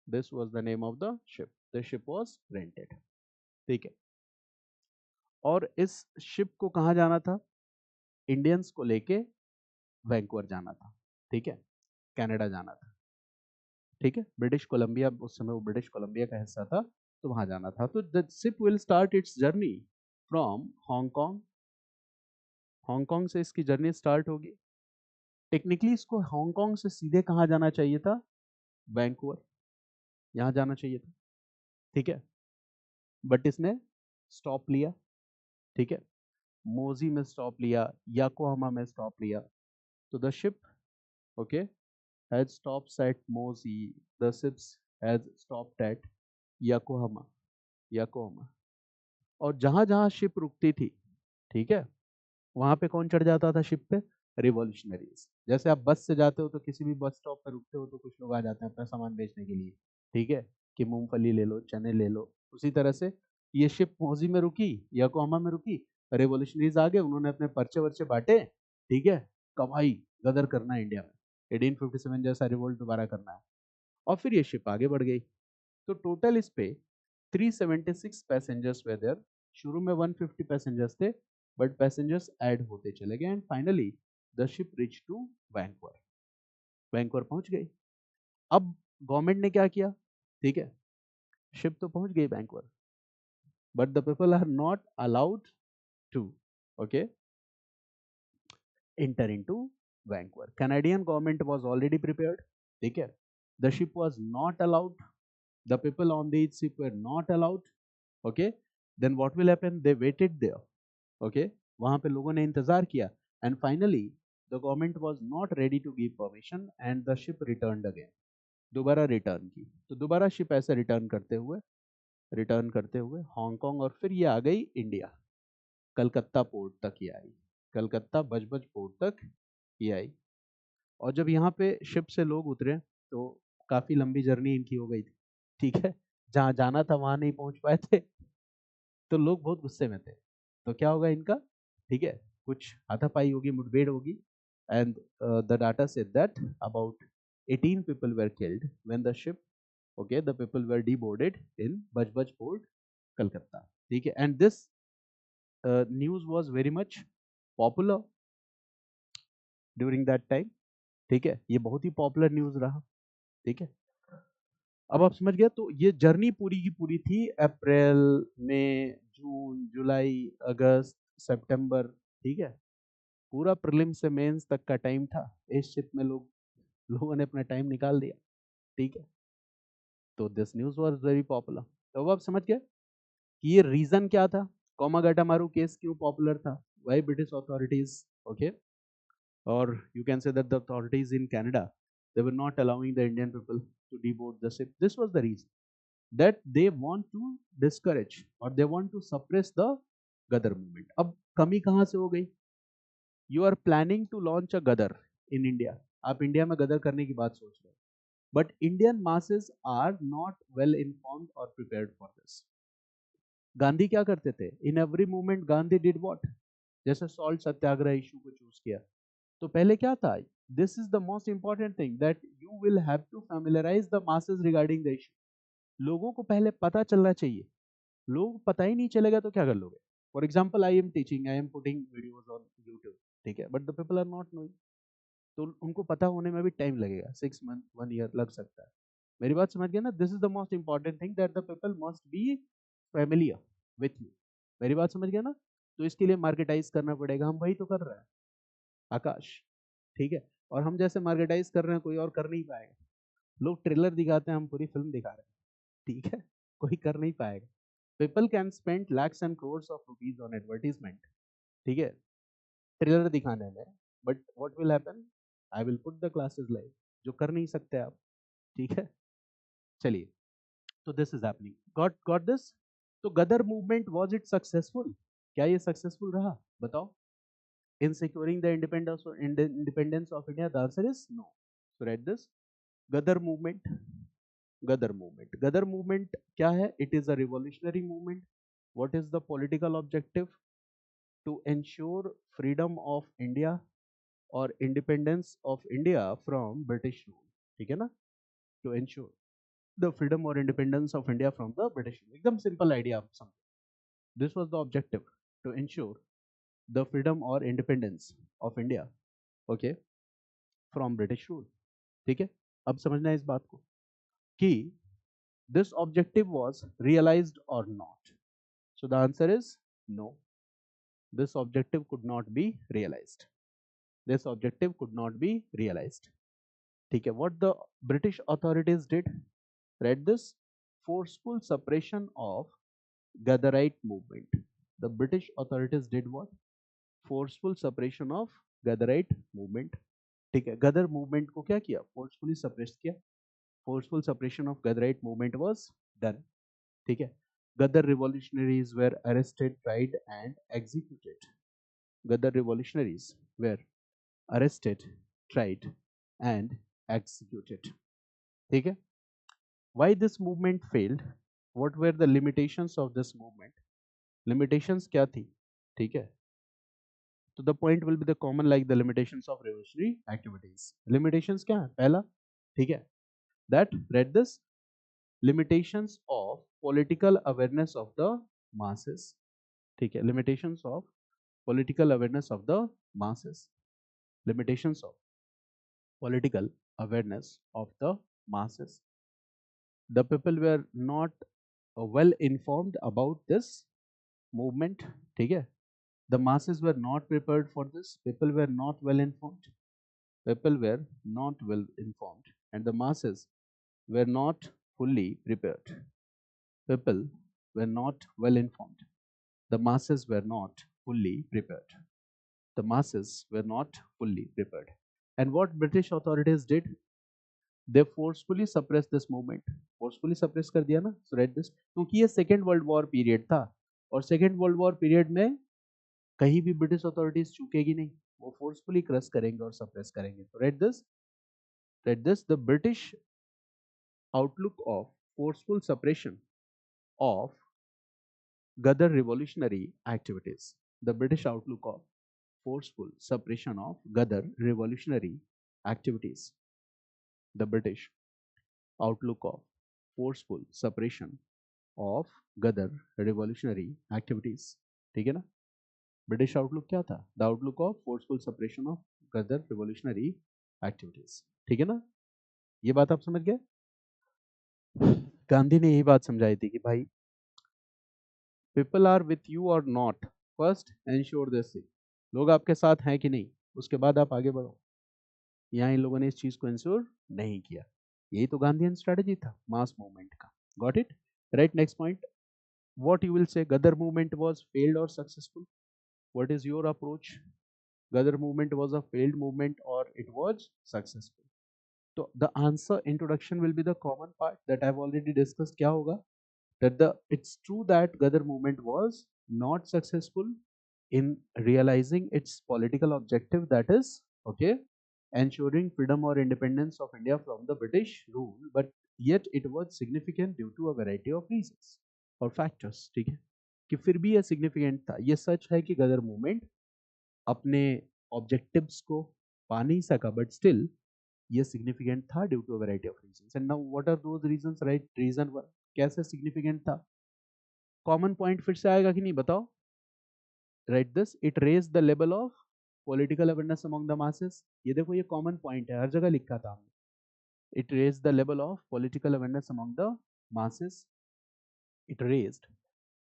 This was the name of the ship, the ship was rented, ठीक है। और इस शिप को कहाँ जाना था? इंडियंस को लेके वैंकूवर जाना था, ठीक है, कनाडा जाना था, ठीक है। ब्रिटिश कोलंबिया, उस समय वो ब्रिटिश कोलंबिया का हिस्सा था, तो वहां जाना था। तो the ship will start it's journey from Hong Kong, Hong Kong से इसकी जर्नी स्टार्ट होगी। टेक्निकली इसको हांगकांग से सीधे कहाँ जाना चाहिए था? वैंकूवर, यहाँ जाना चाहिए था, ठीक है। बट इसने स्टॉप लिया, ठीक है, मोजी में स्टॉप लिया, याकोहामा में स्टॉप लिया। तो the ship, okay, has stops at Moji, the ships has stopped at Yokohama, Yokohama. और जहां जहां शिप रुकती थी, ठीक है, वहां पे कौन चढ़ जाता था शिप पे? रिवॉल्यूशनरीज। जैसे आप बस से जाते हो तो किसी भी बस स्टॉप पे रुकते हो तो कुछ लोग आ जाते हैं अपना सामान बेचने के लिए, ठीक है, कि मूंगफली ले लो, चने ले लो। उसी तरह से ये शिप मोजी में रुकी, याकोहामा में रुकी, रेवोल्यूशनरीज आ गए, उन्होंने अपने पर्चे वर्चे बांटे, ठीक है, कमाई, गदर करना है इंडिया में, 1857 जैसा रिवोल्ट दोबारा करना है, और फिर ये शिप आगे बढ़ गई। तो टोटल इस पे 376 पैसेंजर्स वे देयर। शुरू में 150 पैसेंजर्स थे, बट पैसेंजर्स ऐड होते चले गए, and finally the ship reach to Vancouver, Vancouver पहुंच गई। अब गवर्नमेंट ने क्या किया? ठीक है, शिप तो पहुंच गई Vancouver, but the people are not allowed to, okay, enter into Vancouver. Canadian government was already prepared, ठीक है, The ship was not allowed. The people on the ship were not allowed. Okay, then what will happen? They waited there. Okay, वहां पे लोगों ने इंतजार किया, and finally the government was not ready to give permission and the ship returned again. दोबारा return की, तो दोबारा शिप ऐसे रिटर्न करते हुए हांगकांग, और फिर ये आ गई इंडिया, कलकत्ता पोर्ट तक ये आई, कलकत्ता बजबज पोर्ट तक ये आई। और जब यहाँ पे शिप से लोग उतरे तो काफी लंबी जर्नी इनकी हो गई थी, ठीक है, जहाँ जाना था वहां नहीं पहुंच पाए थे, तो लोग बहुत गुस्से में थे। तो क्या होगा इनका, ठीक है, कुछ हाथापाई होगी, मुठभेड़ होगी, and the data said that about 18 people were killed when the ship, okay, the people were deboarded in Bajbaj port, Calcutta, ठीक है, and this news was very much popular during that time, ठीक है, ये बहुत ही popular news रहा, ठीक है। अब आप समझ गए, तो ये जर्नी पूरी की पूरी थी अप्रैल, मई, जून, जुलाई, अगस्त, सितंबर, ठीक है, पूरा प्रीलिम से मेंस तक का टाइम था, इस शिप में लोगों ने अपना टाइम निकाल दिया, ठीक है। तो this news was very popular. तो अब आप समझ गए कि ये रीजन क्या था, कोमागाटामारू केस क्यों पॉपुलर था, why British authorities, okay, or you can say that the authorities in Canada, they were not allowing the Indian people to deboard the ship. This was the reason that they want to discourage or they want to suppress the Gadar movement. अब कमी कहाँ से हो गई? You are planning to launch a Gadar in India. आप India में गदर करने की बात सोच रहे हो, but Indian masses are not well informed or prepared for this. Gandhi क्या करते थे? In every movement Gandhi did what? जैसे सॉल्ट सत्याग्रह इशू को चूज किया, तो पहले क्या था? This is the most important thing that you will have to familiarise the masses regarding the issue. लोगों को पहले पता चलना चाहिए, लोग पता ही नहीं चलेगा तो क्या कर लोगे? For example, I am teaching, I am putting videos on YouTube, ठीक है, but the people are not knowing, तो उनको पता होने में भी टाइम लगेगा, 6 मंथ 1 ईयर लग सकता है। मेरी बात समझ गए ना? This is the most important thing that the people must be familiar with you. मेरी बात समझ गया ना? तो इसके लिए मार्केटाइज करना पड़ेगा, हम वही तो कर रहे हैं आकाश, ठीक है, और हम जैसे मार्केटाइज कर रहे हैं कोई और कर नहीं पाएगा। लोग ट्रेलर दिखाते हैं, हम पूरी फिल्म दिखा रहे हैं, ठीक है, कोई कर नहीं पाएगा। People can spend lakhs and crores of rupees on advertisement, ठीक है, ट्रेलर दिखाने में, but what will happen? I will put the classes live, जो कर नहीं सकते आप, ठीक है। चलिए, तो this is happening, got this. तो गदर मूवमेंट वाज इट सक्सेसफुल? क्या ये सक्सेसफुल रहा? बताओ। In securing the independence of India, the answer is no. So write this. Gadar movement. Gadar movement. Gadar movement क्या है? It is a revolutionary movement. What is the political objective? To ensure freedom of India or independence of India from British rule. ठीक है ना? To ensure the freedom or independence of India from the British rule. एकदम simple idea आप समझो. This was the objective, to ensure the freedom or independence of India, okay, from British rule. ठीक है, अब समझना है इस बात को कि this objective was realized or not. So the answer is no. This objective could not be realized. This objective could not be realized. ठीक है, what the British authorities did? Read this. Forceful suppression of Gadarite movement. The British authorities did what? Forceful suppression of Gadarite movement. ठीक है, गदर movement को क्या किया? Forcefully suppress किया। Forceful suppression of Gadarite movement was done. ठीक है, Gadar revolutionaries were arrested, tried and executed. Gadar revolutionaries were arrested, tried and executed. ठीक है, why this movement failed? What were the limitations of this movement? Limitations क्या थी? ठीक है, तो the point will be the common like the limitations of revolutionary activities. Limitations क्या है? पहला, ठीक है, that read this, limitations of political awareness of the masses. ठीक है, limitations of political awareness of the masses. Limitations of political awareness of the masses. The people were not well informed about this movement. ठीक है, the masses were not prepared for this. People were not well informed. People were not well informed, and the masses were not fully prepared. People were not well informed. The masses were not fully prepared. The masses were not fully prepared. And what British authorities did, they forcefully suppressed this movement. Forcefully suppress कर दिया ना. So read this. क्योंकि ये second world war period था और second world war period में कहीं भी ब्रिटिश अथॉरिटीज चूकेगी नहीं, वो फोर्सफुली क्रश करेंगे और सप्रेस करेंगे. तो read this, the British outlook of forceful suppression of Ghadar revolutionary activities. The British outlook of forceful suppression of Ghadar revolutionary activities. The British outlook of forceful suppression of Ghadar revolutionary activities. ठीक है ना? British outlook क्या था? The outlook of forceful suppression of Ghadar revolutionary activities. ठीक है ना? ये बात आप समझ गए? गांधी ने यही बात समझाई थी कि भाई पीपल आर विथ यू और not, first ensure this thing. लोग आपके साथ हैं कि नहीं, उसके बाद आप आगे बढ़ो. यहाँ इन लोगों ने इस चीज को इंश्योर नहीं किया. यही तो गांधीयन स्ट्रेटेजी था मास मूवमेंट का. Got it? Right. Next point. What you will say, Ghadar movement was failed or successful? What is your approach? Ghadar movement was a failed movement or it was successful? तो the answer introduction will be the common part that I have already discuss. क्या होगा? That it's true that Ghadar movement was not successful in realizing its political objective, that is, okay, ensuring freedom or independence of India from the British rule, but yet it was significant due to a variety of reasons or factors. ठीक है कि फिर भी ये significant था. ये सच है कि गदर मूवमेंट अपने ऑब्जेक्टिव्स को पा नहीं सका, बट स्टिल ये सिग्निफिकेंट था due to variety of reasons. And now what are those reasons? Right. Reason one, कैसे सिग्निफिकेंट था? कॉमन पॉइंट फिर से आएगा कि नहीं बताओ? Right this, it raise the level of political awareness among the masses. ये देखो, ये कॉमन पॉइंट है, हर जगह लिखा था हमने. It raise the level of political awareness among the masses. It raised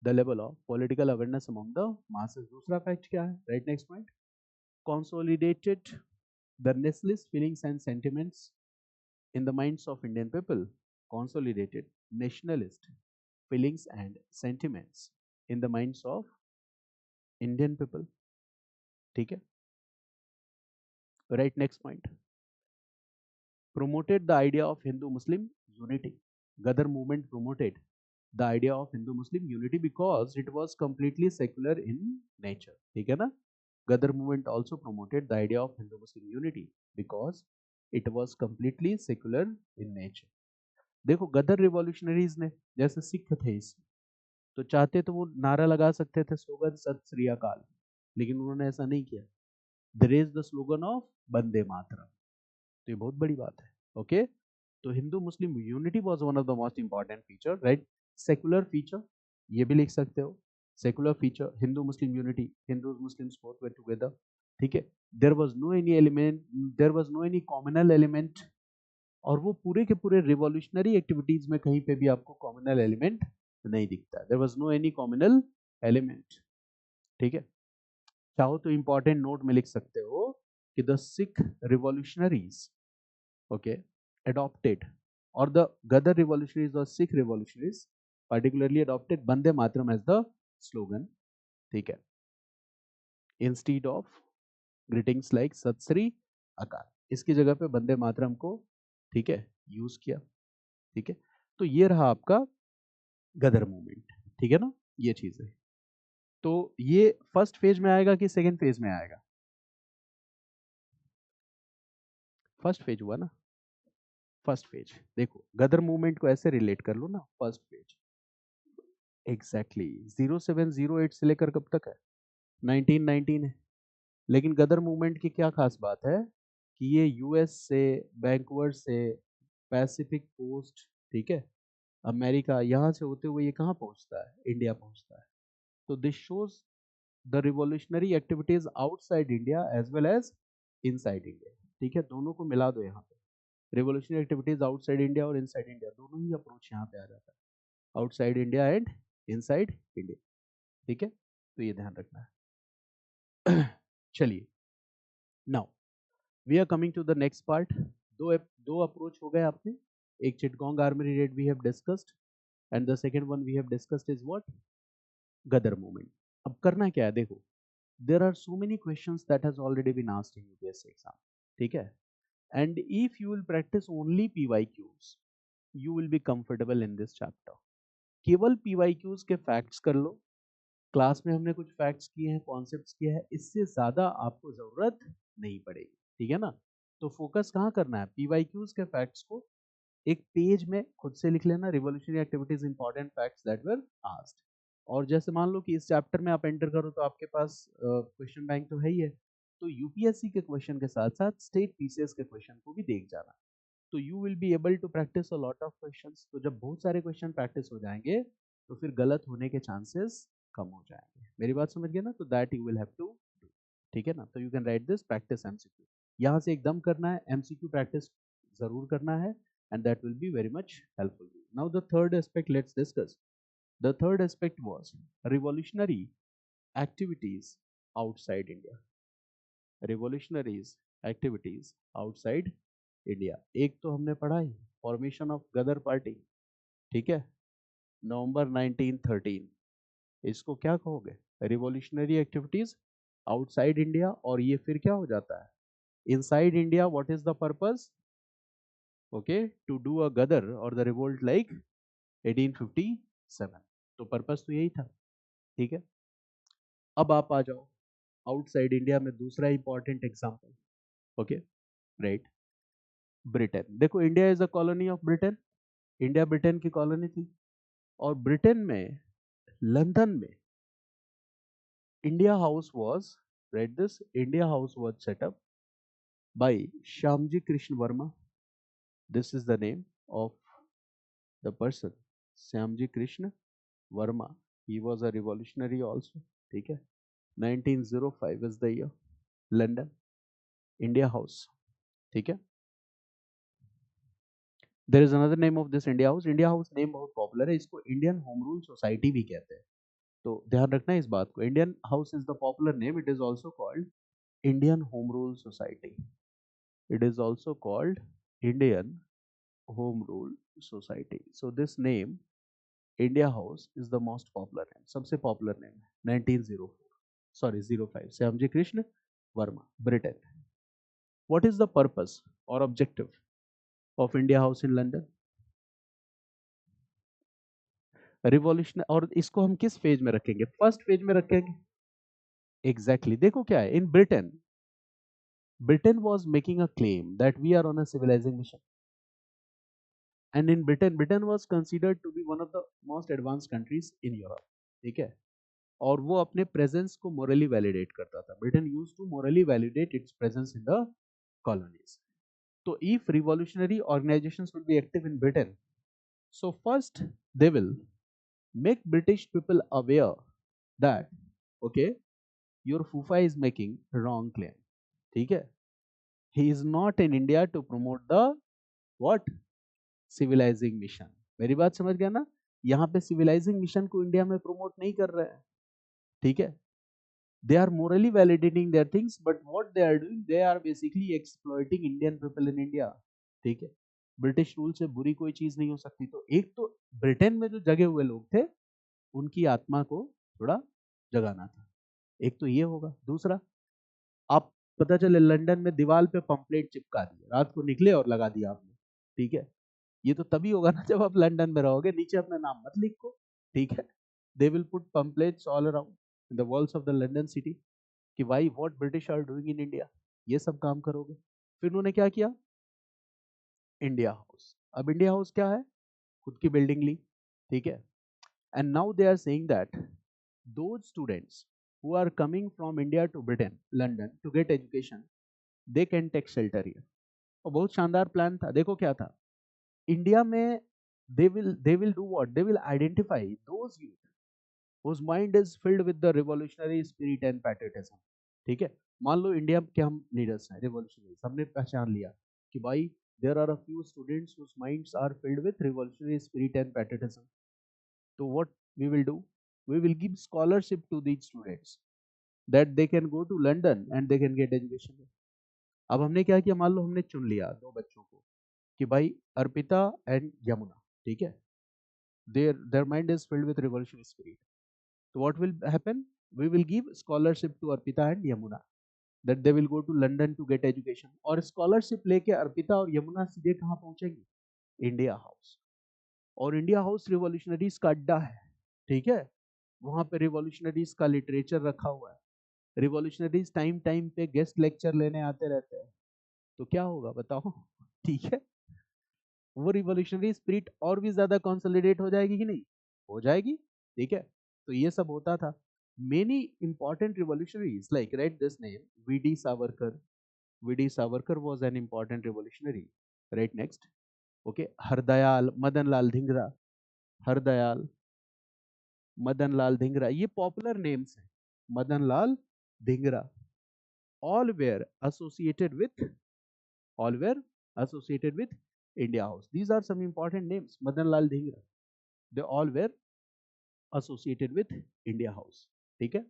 the level of political awareness among the masses. दूसरा fact क्या है? Right. Next point. consolidated the nationalist feelings and sentiments in the minds of Indian people. Consolidated nationalist feelings and sentiments in the minds of Indian people. ठीक है? Right. Next point. Promoted the idea of Hindu-Muslim unity. Ghadar movement promoted the idea of Hindu-Muslim unity because it was completely secular in nature. ठीक है ना? Ghadar movement also promoted the idea of Hindu-Muslim unity because it was completely secular in nature. देखो, गदर revolutionaries ने, जैसे सिख थे इसमें, तो चाहते तो वो नारा लगा सकते थे स्लोगन सत श्री अकाल, लेकिन उन्होंने ऐसा नहीं किया. They raise the slogan of Vande Mataram. तो ये बहुत बड़ी बात है. ओके. तो Hindu Muslim unity was one of the most important feature. Right. Secular feature, ये भी लिख सकते हो. Secular feature, Hindu Muslim unity, Hindu Muslim both were together. ठीक है. There was no any element, there was no any communal element. और वो पूरे के पूरे रिवॉल्यूशनरी एक्टिविटीज में कहीं पे भी आपको कॉमनल एलिमेंट नहीं दिखता. There was no any communal element. ठीक है. चाहो तो इंपॉर्टेंट नोट में लिख सकते हो कि the Sikh revolutionaries, okay, adopted, or the Ghadar revolutionaries or Sikh revolutionaries particularly adopted Bande Mataram as the slogan. ठीक है. Instead of greetings like Sat Sri Akal, इसकी जगह पे बंदे मातरम को, ठीक है, यूज किया. ठीक है. तो ये रहा आपका गदर मूवमेंट. ठीक है ना? ये चीज है. तो ये फर्स्ट फेज में आएगा कि सेकेंड फेज में आएगा? फर्स्ट फेज हुआ ना. First phase. देखो, गदर मूवमेंट को ऐसे रिलेट कर लो ना. फर्स्ट फेज एग्जैक्टली 0708 से लेकर कब तक है? 1919 है. लेकिन गदर मूवमेंट की क्या खास बात है कि ये यूएस से, बैंकवर्ड से, पैसिफिक कोस्ट, ठीक है, अमेरिका, यहाँ से होते हुए ये कहाँ पहुँचता है? इंडिया पहुँचता है. तो this shows the revolutionary activities outside India as well as inside India. ठीक है, दोनों को मिला दो यहाँ पे. रिवॉल्यूशनरी एक्टिविटीज आउटसाइड इंडिया और इनसाइड इंडिया, दोनों ही अप्रोच यहाँ पे आ जाता है. Outside India and inside India. ठीक है. तो ये ध्यान रखना है. चलिए, now we are coming to the next part. दो अप्रोच हो गए आपने. एक Chittagong armoury raid we have discussed, and the second one we have discussed is what, Ghadar movement. अब करना क्या है, देखो, there are so many questions that has already been asked in UPSC exam, ठीक है, and if you will practice only PYQs, you will be comfortable in this chapter. केवल PYQs के facts कर लो, क्लास में हमने कुछ फैक्ट्स किए हैं, कॉन्सेप्ट्स किए हैं, इससे ज्यादा आपको जरूरत नहीं पड़ेगी, ठीक है ना. तो फोकस कहाँ करना है, PYQs के फैक्ट्स को एक पेज में खुद से लिख लेना, revolutionary activities important facts that were asked. और जैसे मान लो कि इस चैप्टर में आप एंटर करो तो आपके पास क्वेश्चन बैंक तो है ही है, तो यूपीएससी के क्वेश्चन के साथ साथ स्टेट पीसीएस के क्वेश्चन को भी देख जाना, तो you will be able to practise a lot of questions. तो जब बहुत सारे क्वेश्चन प्रैक्टिस हो जाएंगे तो फिर गलत होने के चांसेस कम हो जाएंगे. मेरी बात समझ गए ना, तो that you will have to do, ठीक है ना. तो you can write this practice MCQ, यहाँ से एकदम करना है, एमसीक्यू प्रैक्टिस जरूर करना है, and that will be very much helpful. Now the third aspect let's discuss. The third aspect was revolutionary activities outside India. Revolutionaries activities outside India. एक तो हमने पढ़ा ही फॉर्मेशन ऑफ गदर पार्टी, ठीक है, November 1913. इसको क्या कहोगे, रिवॉल्यूशनरी एक्टिविटीज आउटसाइड इंडिया. और ये फिर क्या हो जाता है, inside India. What is the purpose, okay, to do a Ghadar or the revolt like 1857. तो पर्पस तो यही था, ठीक है. अब आप आ जाओ आउटसाइड इंडिया में, दूसरा important example, okay, right, Britain. देखो, India is a colony of Britain, India Britain की कॉलोनी थी, और ब्रिटेन में लंदन में India House was, right this, India House was set up by Shyamji Krishna Varma. This is the name of the person, Shyamji Krishna Varma. He was a revolutionary also, ठीक है. 1905 is the year. London, India house, ठीक है. There is another name of this India house. India house name बहुत popular है, इसको Indian home rule society भी कहते हैं, तो ध्यान रखना है इस बात को. Indian house is the popular name, it is also called Indian home rule society. It is also called Indian home rule society. So this name India house is the most popular name, सबसे popular name है. 1904, sorry 05, Shyamji Krishna Verma, Britain. What is the purpose or objective of India House in London? Revolution. और इसको हम किस phase में रखेंगे, first phase में रखेंगे. Exactly exactly. देखो क्या है, in Britain, Britain was making a claim that we are on a civilising mission, and in Britain, Britain was considered to be one of the most advance countries in Europe, ठीक है. और वो अपने presence को Morli validate करता था. Britain use to morally validate its presence in the colonies. So if revolutionary organizations will be active in Britain, so first they will make British people aware that, okay, your Fufa is making wrong claim, ठीक है. He is not in India to promote the what, civilizing mission. मेरी बात समझ गया ना, यहाँ पे civilizing mission को इंडिया में प्रमोट नहीं कर रहे हैं, ठीक है. They are morally validating their things, but what they are doing, they are basically exploiting Indian people in India, ठीक है. ब्रिटिश रूल से बुरी कोई चीज नहीं हो सकती. तो एक तो ब्रिटेन में जो जगे हुए लोग थे उनकी आत्मा को थोड़ा जगाना था, एक तो ये होगा. दूसरा, आप पता चले लंदन में दीवार पे पंपलेट चिपका दिए, रात को निकले और लगा दिया आपने, ठीक है. ये तो तभी होगा ना जब आप लंदन में रहोगे, नीचे अपना नाम मत लिखो, ठीक है. They will put pamphlets all around in the walls of the London city कि why what British are doing in India, ये सब काम करोगे. फिर उन्होंने क्या किया, इंडिया हाउस. अब इंडिया हाउस क्या है, खुद की बिल्डिंग ली, ठीक है. And now they are saying that those students who are coming from India to Britain, London to get education, they can take shelter here. और बहुत शानदार प्लान था. देखो क्या था, इंडिया में they will do what, they will identify those youth whose mind is filled with the revolutionary spirit and patriotism, ठीक है. मान लो इंडिया के हम लीडर्स हैं रिवॉल्यूशनरी, हमने पहचान लिया कि भाई there are a few students whose minds are filled with revolutionary spirit and patriotism. So what we will do, we will give scholarship to these students that they can go to London and they can get education. अब हमने क्या किया, मान लो हमने चुन लिया दो बच्चों को कि भाई अर्पिता एंड यमुना, ठीक है, their mind is filled with revolutionary spirit. So what will happen? We will give scholarship to Arpita and Yamuna, that they will go to London to get education. और scholarship लेके अर्पिता और यमुना सीधे कहाँ पहुंचेंगे? India house. और India house revolutionaries का अड्डा है, ठीक है, वहां पे रिवॉल्यूशनरीज का लिटरेचर रखा हुआ है, रिवॉल्यूशनरीज टाइम टाइम पे गेस्ट लेक्चर लेने आते रहते हैं. तो क्या होगा बताओ? ठीक है, वो रिवॉल्यूशनरी स्पिरिट और भी ज्यादा कंसोलिडेट हो जाएगी कि नहीं? हो जाएगी, ठीक है. तो ये सब होता था. Many important revolutionaries like right this name, VD Savarkar. VD Savarkar was an important revolutionary. Right next. Okay, Hardayal, Madan Lal Dhingra. Hardayal, Madan Lal Dhingra, ये पॉपुलर नेम्स हैं. Madan Lal Dhingra. All were associated with, all were associated with India House. These are some important names. Madan Lal Dhingra, they all were associated with India House. ठीक है,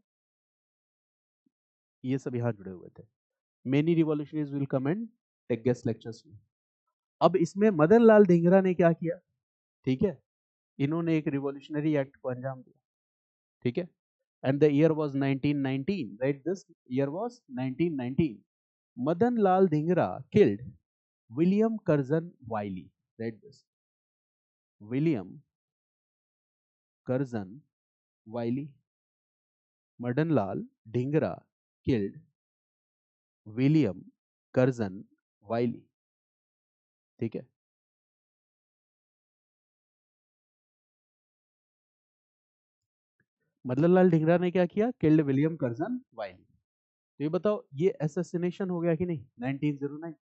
ये सब यहाँ जुड़े हुए थे. Many revolutionaries will come and take guest lectures. अब इसमें मदन लाल धिंगरा ने क्या किया? ठीक है, इन्होंने एक रिवॉल्यूशनरी एक्ट को अंजाम दिया. ठीक है, and the year was 1919. Right, this year was 1919. Madan Lal Dhingra killed William Curzon Wiley. Right, this William Curzon Wiley. Madan Lal Dhingra killed William Curzon Wiley. ठीक है, मदन लाल ढींगरा ने क्या किया? Killed William Curzon Wyllie. तो ये बताओ, ये assassination हो गया कि नहीं? 1909.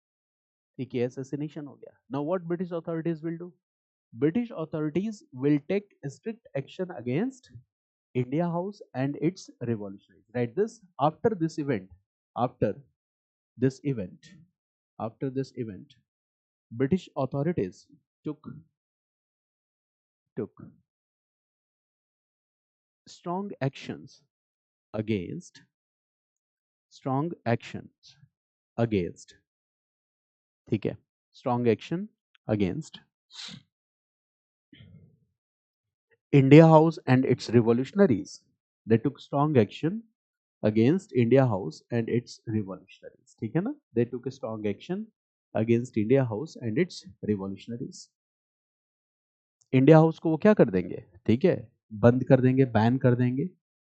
ठीक है, एसेसिनेशन हो गया. Now what British authorities will do? British authorities will take strict action against India House and its revolutionaries. Right? This after this event, after this event, after this event, British authorities took strong actions against strong actions against ठीक है, strong action against India House and its revolutionaries. They took strong action against India House and its revolutionaries. ठीक है ना? They took a strong action against India House and its revolutionaries. India house को वो क्या कर देंगे? ठीक है, बंद कर देंगे, बैन कर देंगे.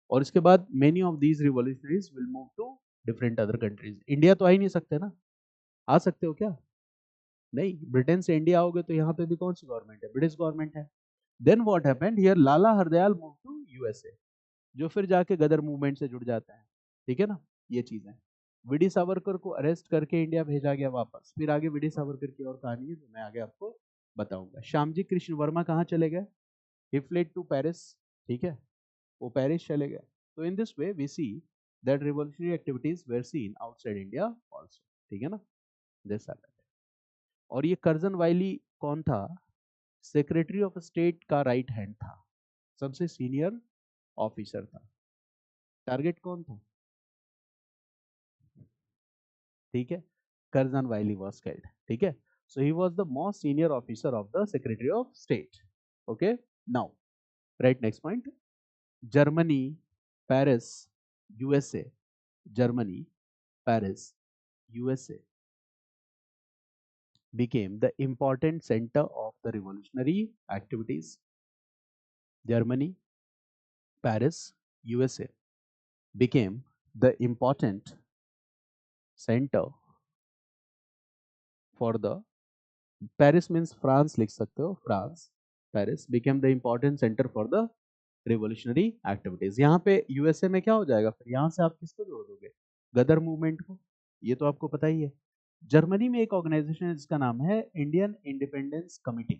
और इसके बाद many of these revolutionaries will move to different other countries. India तो आ ही नहीं सकते ना? आ सकते हो क्या? नहीं. ब्रिटेन से इंडिया आओगे तो यहाँ पे भी कौन सी गवर्नमेंट है? ब्रिटिश गवर्नमेंट है. Then what happened here? Lala Hardayal move to USA, जो फिर जाके गदर मूवमेंट से जुड़ जाता है. ठीक है ना, ये चीज है. वीडी सावरकर को अरेस्ट करके इंडिया भेजा गया वापस. फिर आगे वीडी सावरकर की और कहानी है जो मैं आगे आपको बताऊंगा. श्यामजी कृष्ण वर्मा कहाँ चले गए? He fled to Paris. ठीक है, वो पेरिस चले गए. तो in this way we see that revolutionary activities were seen outside India also. ठीक है ना, जैसा. और ये कर्जन वाइली कौन था? सेक्रेटरी ऑफ स्टेट का राइट हैंड था, सबसे सीनियर ऑफिसर था. टारगेट कौन था? ठीक है, कर्जन वाइली वाज किल्ड. ठीक है, so he was the most senior officer of the secretary of State. Okay, now right next point. Germany, Paris, USA. Germany, Paris, USA became the important center of the revolutionary activities. Germany, Paris, USA became the important center for the Paris means France लिख सकते हो, France. Paris became the important center for the revolutionary activities. यहाँ पे USA में क्या हो जाएगा? फिर यहाँ से आप किसको जोड़ दोगे? गदर मूवमेंट को. ये तो आपको पता ही है. जर्मनी में एक ऑर्गेनाइजेशन है जिसका नाम है इंडियन इंडिपेंडेंस कमिटी.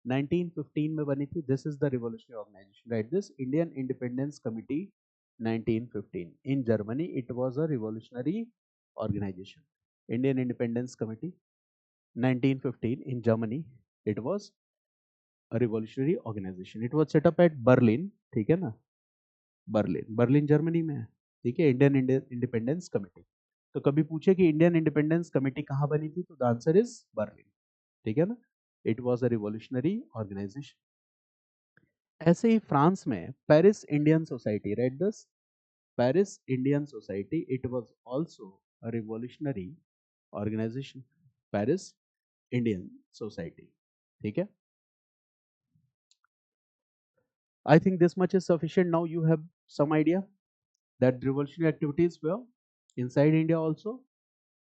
1915 में बनी थी. This is the revolutionary organisation. Right, this Indian independence committee 1915 in Germany. It was a revolutionary organization. Indian Independence Committee 1915 in Germany. It was a revolutionary organization. It was set up at Berlin. ठीक है ना, Berlin Germany में है. ठीक है, Indian independence committee. तो कभी पूछे कि इंडियन इंडिपेंडेंस कमेटी कहाँ बनी थी, तो द आंसर इज बर्लिन. ठीक है ना, it was a revolutionary organisation. ऐसे ही फ्रांस में Paris Indian society, right this, Paris Indian society, it was also a revolutionary organisation, Paris Indian society, ठीक है। I think this much is sufficient. Now you have some idea that revolutionary activities were inside India also,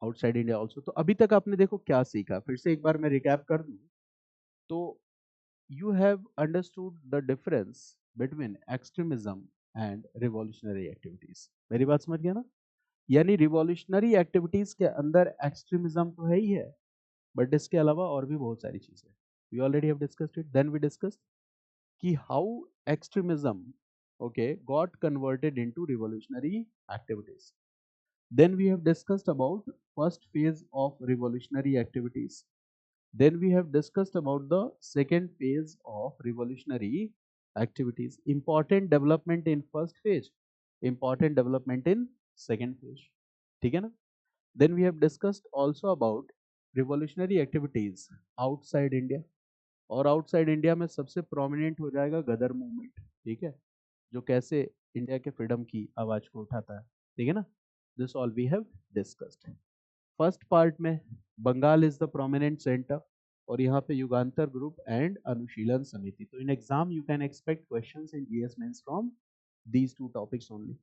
outside India also. तो अभी तक आपने देखो क्या सीखा, फिर से एक बार मैं रिकैप कर दूं तो you have understood the difference between extremism and revolutionary activities. मेरी बात समझ गया ना, यानी रिवॉल्यूशनरी एक्टिविटीज के अंदर एक्सट्रीमिज्म तो है ही है, बट इसके अलावा और भी बहुत सारी चीजें, we already have discussed it. Then we discussed कि how extremism, okay, got converted into revolutionary activities. Then we have discussed about first phase of revolutionary activities. Then we have discussed about the second phase of revolutionary activities. Important development in first phase, important development in second phase, ठीक है ना। Then we have discussed also about revolutionary activities outside India. और outside India में सबसे prominent हो जाएगा गदर movement, ठीक है, जो कैसे इंडिया के फ्रीडम की आवाज को उठाता है, ठीक है ना। This all we have discussed. First part में Bengal is the prominent centre, और यहाँ पे युगांतर ग्रुप एंड अनुशीलन समिति। तो in exam you can expect questions in GS mains from these two topics only.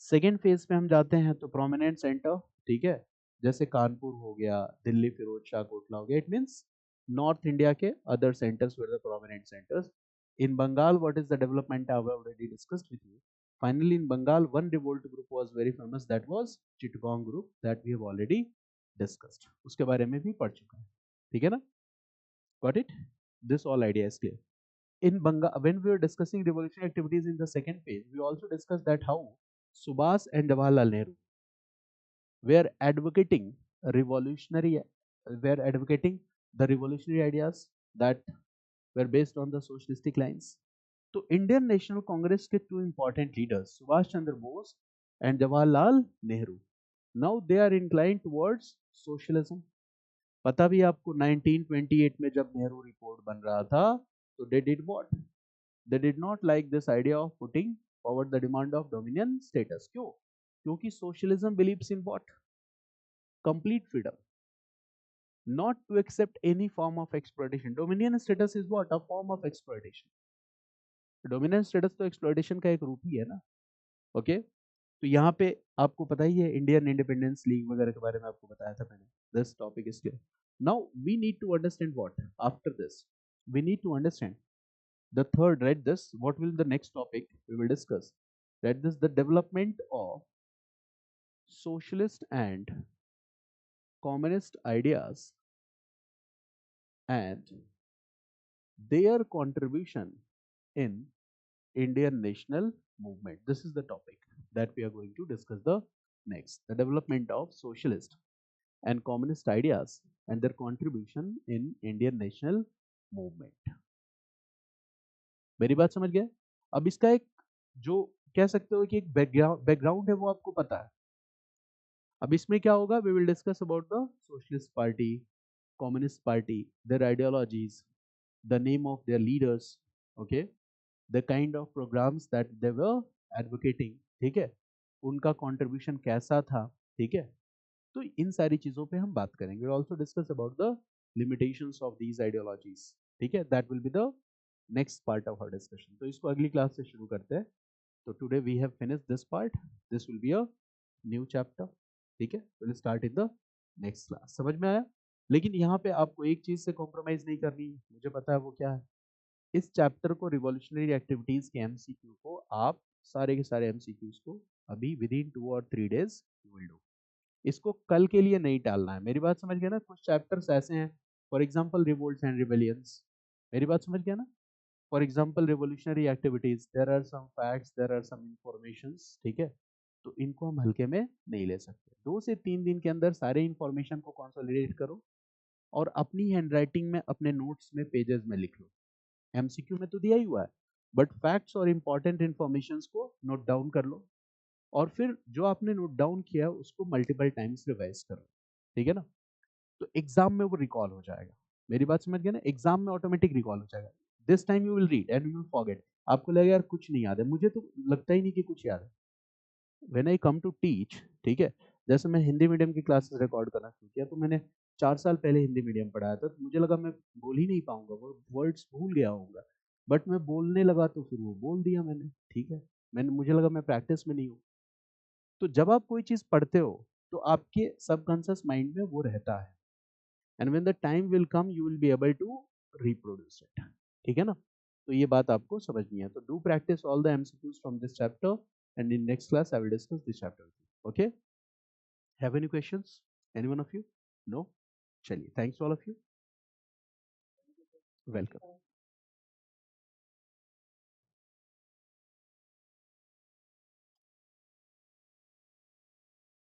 Second phase पे हम जाते हैं तो प्रोमिनेंट सेंटर, ठीक है, जैसे कानपुर हो गया, दिल्ली फिरोज शाह कोटला हो गया, इट मीन्स नॉर्थ इंडिया के other centres were the prominent centres. In Bengal, what is the development I have already discussed with you. Finally, in Bengal, one revolt group was very famous, that was Chittagong group, that we have already discussed. उसके बारे में भी पढ़ चुका है, ठीक है ना। Got it? This all idea is clear. In Bengal, when we were discussing revolutionary activities in the second phase, we also discussed that how Subhas and Jawaharlal Nehru were advocating revolutionary, were advocating the revolutionary ideas that were based on the socialistic lines. तो Indian national Congress के two important leaders Subhash Chandra Bose and Jawaharlal Nehru, now they are inclined towards socialism. पता भी आपको 1928 में जब Nehru report बन रहा था तो they did what, they did not like this idea of putting forward the demand of dominion status. क्यों? क्योंकि socialism believes in what, complete freedom, not to accept any form of exploitation. Dominion status is what? A form of exploitation. Dominant status तो exploitation का एक रूप ही है ना, okay. तो यहाँ पे आपको पता ही है इंडियन इंडिपेंडेंस लीग वगैरह के बारे में आपको बताया था मैंने, this topic is clear. Now we need to understand what after this, we need to understand the third, right this, what will the next topic we will discuss, right this, the development of socialist and communist ideas and their contribution in Indian national movement. This is the topic that we are going to discuss the next. The development of socialist and communist ideas and their contribution in Indian national movement. मेरी बात समझ गए? अब इसका एक जो कह सकते हो कि एक बैकग्राउंड है वो आपको पता है। अब इसमें क्या होगा, we will discuss about the socialist party, communist party, their ideologies, the name of their leaders, okay, the kind of programs that they were advocating, ठीक है, उनका contribution कैसा था, ठीक है। तो इन सारी चीजों पे हम बात करेंगे। we'll also discuss about the limitations of these ideologies, ठीक है, that will be the next part of our discussion। तो इसको अगली क्लास से शुरू करते हैं। तो today we have finished this part, this will be a new chapter, ठीक है, we'll start in the next class। समझ में आया? लेकिन यहाँ पे आपको एक चीज से कॉम्प्रोमाइज नहीं करनी, मुझे पता है वो क्या है। इस चैप्टर को, रिवॉल्यूशनरी एक्टिविटीज के एमसीक्यू को, आप सारे के सारे एमसीक्यूज को अभी विद इन 2 और 3 डेज यू विल डू। इसको कल के लिए नहीं टालना है, मेरी बात समझ गया ना। कुछ चैप्टर्स ऐसे हैं, for example revolts and rebellions, मेरी बात समझ गया ना। For example revolutionary activities, there are some facts, there are some informations, ठीक है, तो इनको हम हल्के में नहीं ले सकते। 2 से 3 दिन के अंदर सारे इंफॉर्मेशन को कंसोलिडेट करो और अपनी हैंडराइटिंग में अपने नोट्स में पेजेस में लिख लो। एमसीक्यू में तो दिया ही हुआ है, बट फैक्ट्स और इंपॉर्टेंट इंफॉर्मेशंस को नोट डाउन कर लो, और फिर जो आपने नोट डाउन किया है उसको मल्टीपल टाइम्स रिवाइज करो, ठीक है ना, तो एग्जाम में वो रिकॉल हो जाएगा। मेरी बात समझ गए ना, एग्जाम में ऑटोमेटिक रिकॉल हो जाएगा। This time you will read and you will forget, आपको लगेगा यार कुछ नहीं याद है, मुझे तो लगता ही नहीं कि कुछ याद है। When I come to teach, ठीक है, जैसे मैं हिंदी मीडियम की क्लासेस रिकॉर्ड करना शुरू किया, तो मैंने 4 साल पहले हिंदी मीडियम पढ़ाया था, तो मुझे लगा मैं बोल ही नहीं पाऊंगा, वो वर्ड्स भूल गया होऊंगा। बट मैं बोलने लगा तो फिर वो बोल दिया मैंने, ठीक है। मैंने, मुझे लगा मैं प्रैक्टिस में नहीं हूँ। तो जब आप कोई चीज पढ़ते हो तो आपके सबकॉन्शियस माइंड में वो रहता है, and when the time will come you will be able to reproduce it, ठीक है ना। तो ये बात आपको समझनी है, तो do practice all the MCQs from this chapter, and in next class I will discuss this chapter. Okay, have any questions, anyone of you? No? चलिए, thanks all of you, welcome.